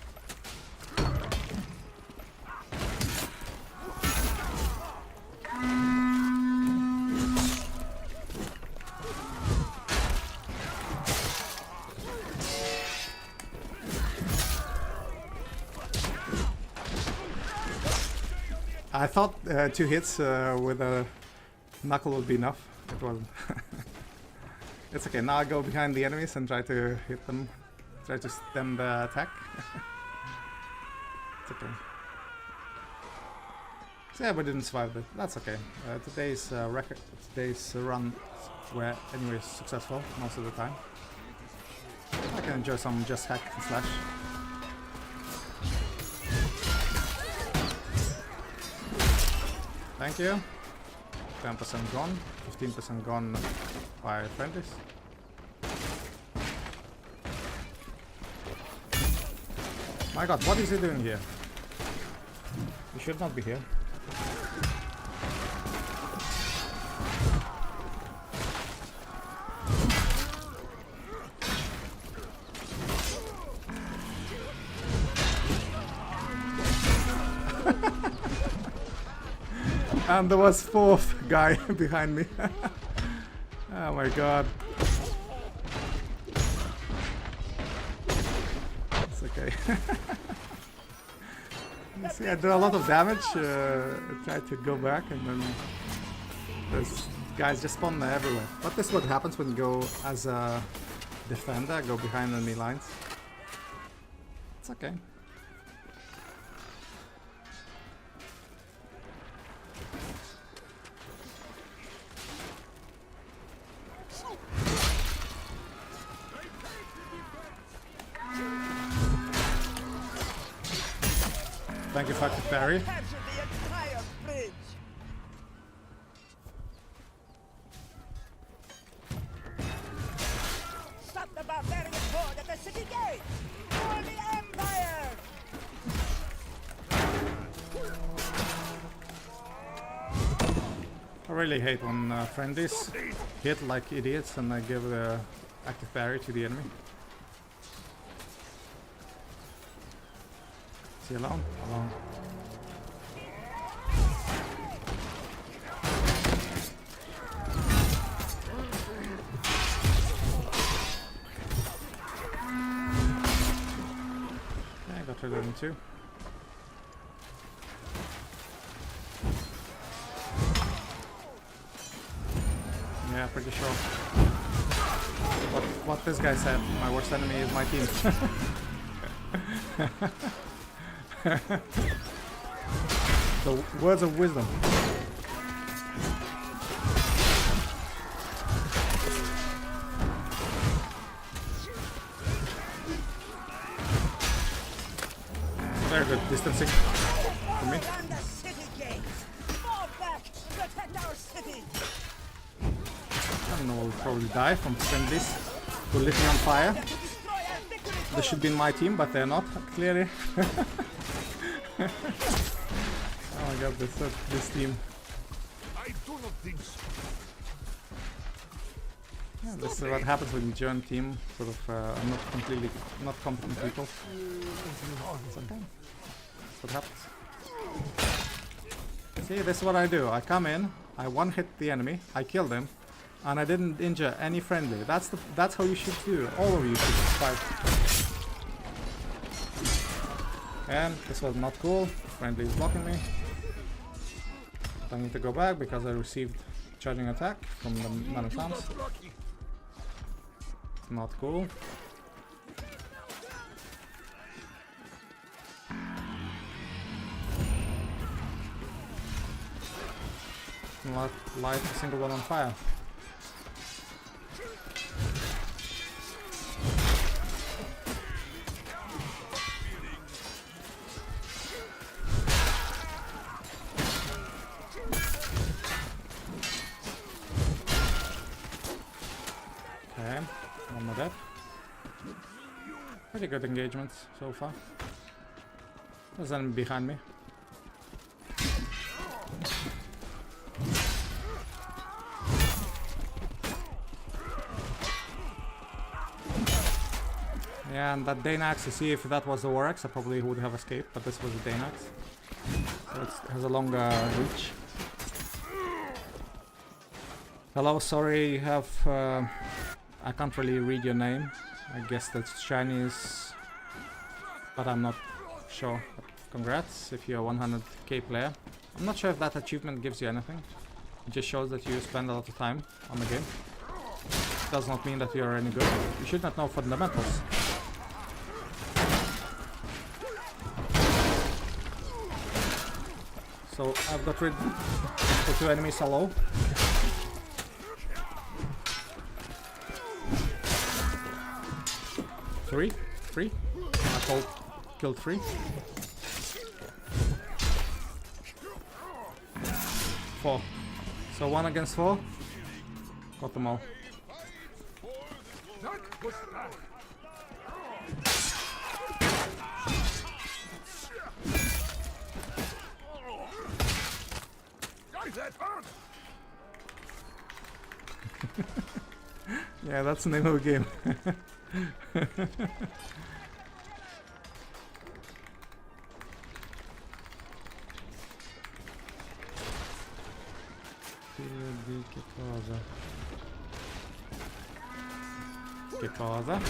I thought 2 hits with a knuckle would be enough. It wasn't. It's okay, now I go behind the enemies and try to hit them. Try to stem the attack. It's okay. So yeah, we didn't survive that. That's okay. Today's run were anyways successful most of the time. I can enjoy some just hack and slash. Thank you. 10% gone, 15% gone by friendlies. My god, what is he doing here? He should not be here. And there was 4th guy behind me. Oh my god. It's okay. You see, I do a lot of damage. I try to go back and then those guys just spawn everywhere. But this is what happens when you go as a defender, go behind enemy lines. It's okay. Thank you, Factor Fairy. Capture the entire bridge. really hate when friendlies hit like idiots and I give the active parry to the enemy. Is he alone? Alone. Yeah, I got rid of him too. Yeah, pretty sure. What this guy said, my worst enemy is my team. The words of wisdom. Very good distancing for me. Defend the city gates! Fall back! Protect our city! I don't know, I'll probably die from friendlies who lit me on fire. Destroy our victory! They should be in my team, but they're not, clearly. Oh my god, this team. I do not think so. Yeah, this is what happens when you join a team, sort of not competent people. It's okay. That's what happens. See, this is what I do. I come in, I one-hit the enemy, I kill them, and I didn't injure any friendly. That's how you should do. All of you should fight. And this was not cool. Friendly is blocking me. I need to go back because I received charging attack from the man of arms. Not cool. Not light a single one on fire. Okay, one more death. Pretty good engagements so far. There's an enemy behind me. Yeah, and that Dane axe, you see, if that was the War axe, I probably would have escaped, but this was a Dane axe. So it has a longer reach. Hello, sorry, you have... I can't really read your name. I guess that's Chinese, but I'm not sure. But congrats if you're a 100k player. I'm not sure if that achievement gives you anything. It just shows that you spend a lot of time on the game. Does not mean that you're any good. You should not know fundamentals. So I've got rid of the two enemies hello. Three? I killed three. 4. So 1 against 4. Got them all. Yeah, that's the name of the game. Che cosa?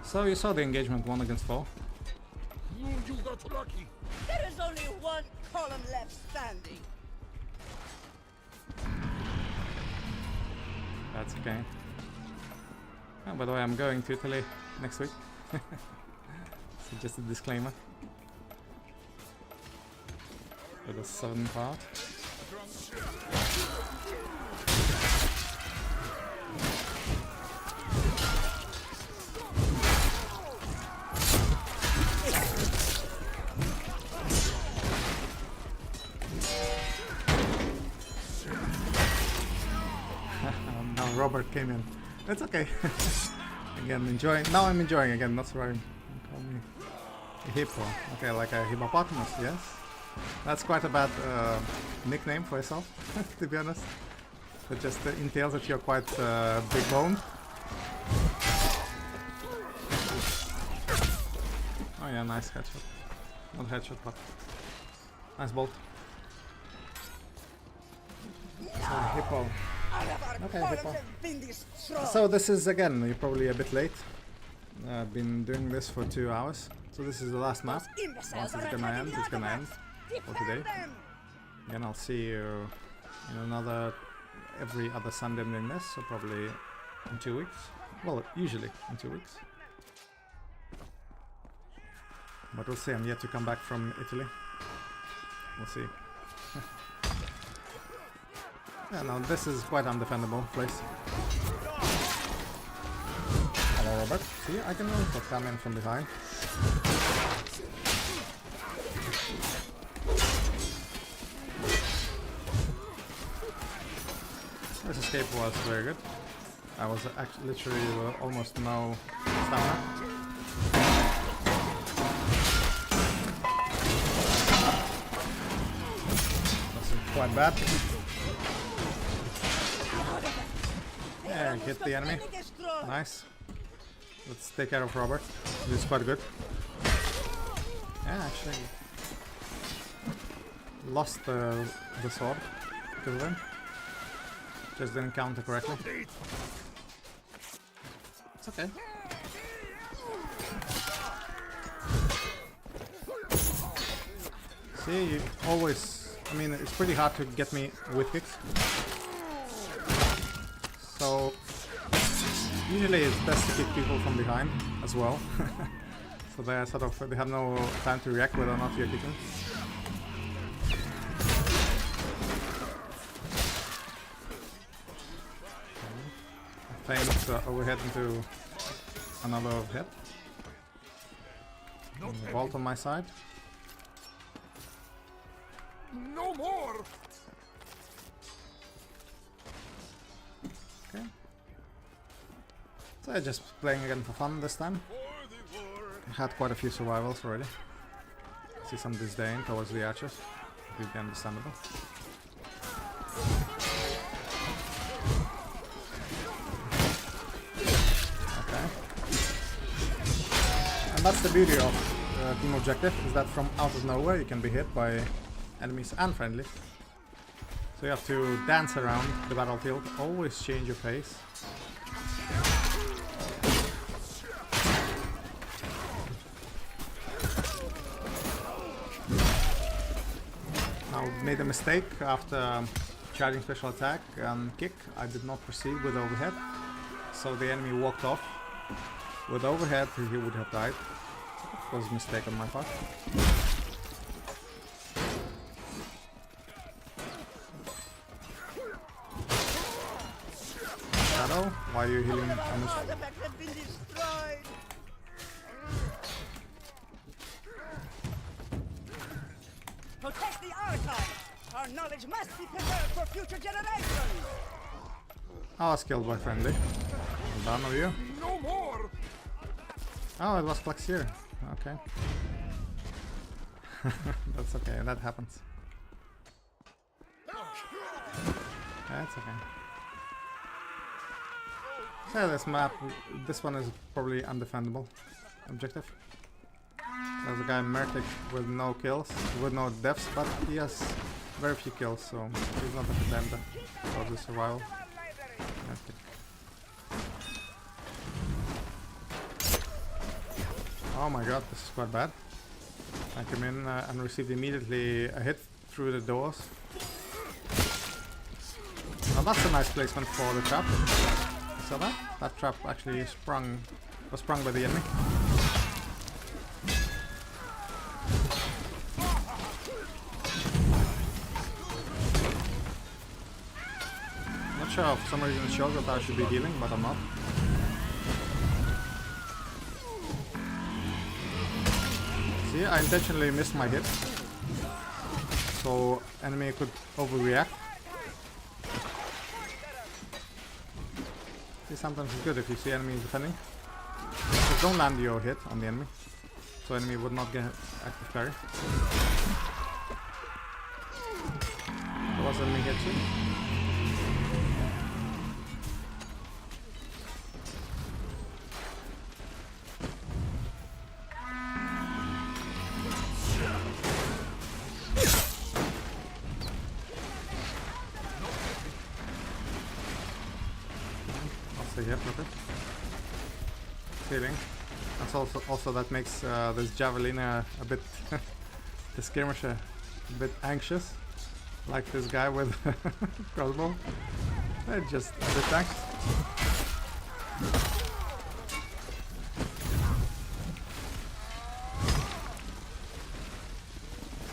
So you saw the engagement 1 against 4. You got lucky. There is only one column left standing. That's okay. Oh, by the way, I'm going to Italy next week. So just a disclaimer. For the southern part. Now Robert came in. It's okay. Again, enjoying. Now I'm enjoying again. That's right. Hippo. Okay, like a hippopotamus, yes. That's quite a bad nickname for yourself, to be honest. It just entails that you're quite big boned. Oh yeah, nice headshot. Not headshot, but nice bolt. So, hippo. Okay, hippo. So this is again, you're probably a bit late. I've been doing this for 2 hours. So this is the last map. Once it's gonna end, it's gonna end for today. Again, I'll see you in another, every other Sunday I'm doing this, so probably in 2 weeks. Well, usually in 2 weeks. But we'll see, I'm yet to come back from Italy. We'll see. Yeah, no, this is quite undefendable place. Hello, Robert. See, I can also come in from behind. This escape was very good. I was actually literally almost no stamina. That's quite bad. Yeah, hit the enemy. Nice. Let's take care of Robert. This is quite good. Yeah, actually lost the sword because of him. Just didn't counter correctly. It's okay. See, you always... I mean, it's pretty hard to get me with kicks. So... usually it's best to kick people from behind as well. So they are sort of... they have no time to react whether or not you're kicking. Faint overhead into another overhead. Vault on my side. No more. Okay. So just playing again for fun this time. I had quite a few survivals already. See some disdain towards the archers. Completely understandable. And that's the beauty of team objective, is that from out of nowhere you can be hit by enemies and friendlies. So you have to dance around the battlefield, always change your pace. Now made a mistake after charging special attack and kick. I did not proceed with overhead, so the enemy walked off. With overhead, he would have died. It was a mistake on my part. Shadow, why are you healing? Protect the archive! Our knowledge must be preserved for future generations! I was killed by friendly. Well done of you. No more. Oh, it was Flexier. Okay. That's okay, that happens. That's okay. So this map, this one is probably undefendable objective. There's a guy Mertic with no kills, with no deaths, but he has very few kills, so he's not a contender for the survival. Okay. Oh my god, this is quite bad. I came in and received immediately a hit through the doors. Now that's a nice placement for the trap. You saw that? That trap actually was sprung by the enemy. Not sure, for some reason it shows that I should be healing, but I'm not. See, I intentionally missed my hit, so enemy could overreact. See, sometimes it's good if you see enemies defending. Just don't land your hit on the enemy. so enemy would not get active parry. There was enemy hit too. Yeah, perfect. Healing. That's also that makes this javelin a bit the skirmisher a bit anxious, like this guy with crossbow. Just a bit anxious.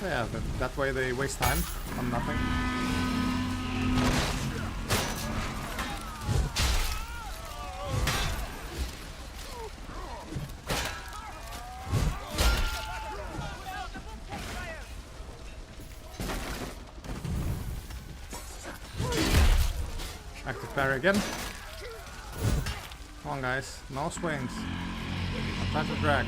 So yeah, that way they waste time on nothing. Active parry again. Come on guys, no swings. I'm trying to drag.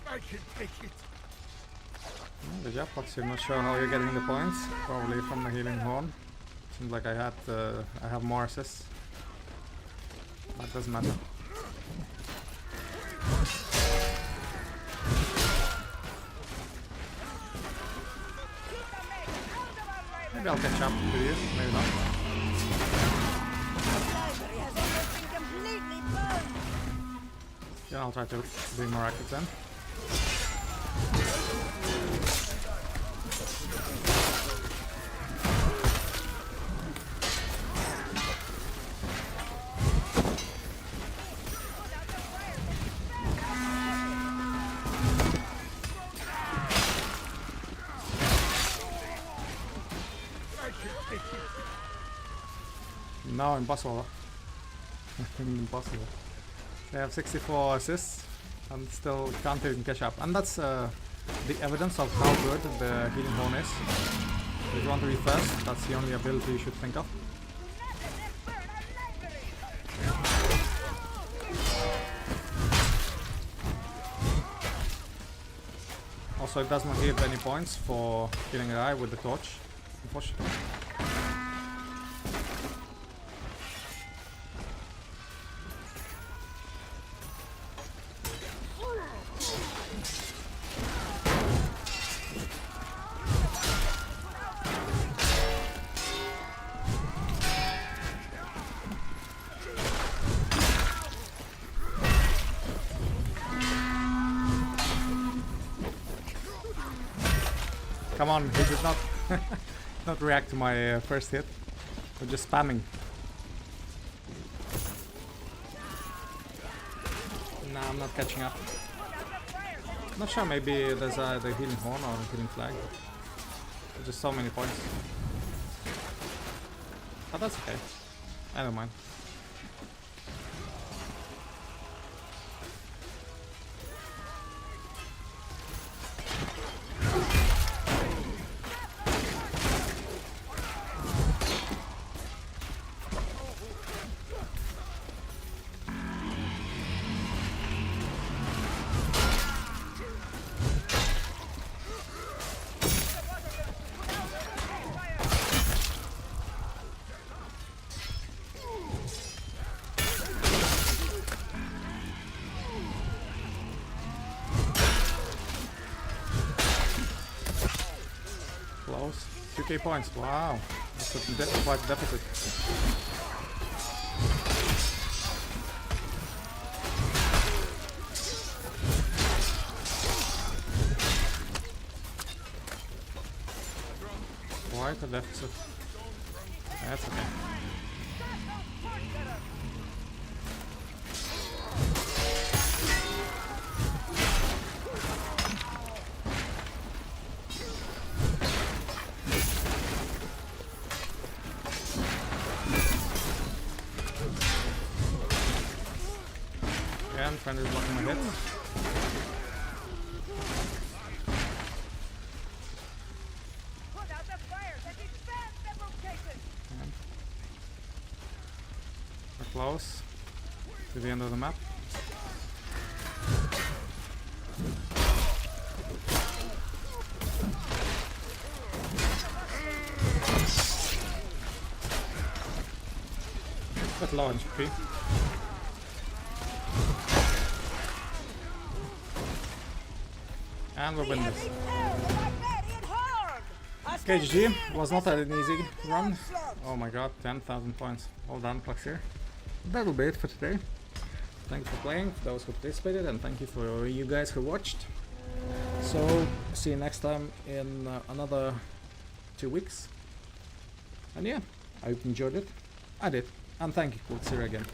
I can take it. Good job, but you're not sure how you're getting the points. Probably from the healing horn. Seems like I have more assists. That doesn't matter. Maybe I'll catch up with you, maybe not. Yeah, I'll try to bring more active then. No, impossible. Impossible. They have 64 assists and still can't even catch up. And that's the evidence of how good the healing horn is. If you want to be first, that's the only ability you should think of. Also, it does not give any points for killing a guy with the torch, unfortunately. Come on, he did not react to my first hit. We're just spamming. Nah, I'm not catching up. Not sure, maybe there's the healing horn or the healing flag. There's just so many points. But that's okay. I don't mind. Close. 2k points. Wow. That's quite a deficit. Quite a deficit. That's okay. And friend is blocking my hit. the end of the map. Got low HP. And we win this. KGG was not an easy run. Oh my god, 10,000 points. Well done, Plux here. That'll be it for today. Thanks for playing, for those who participated, and thank you for you guys who watched. So, see you next time in another 2 weeks. And yeah, I hope you enjoyed it. I did. And thank you, Cool. See you again.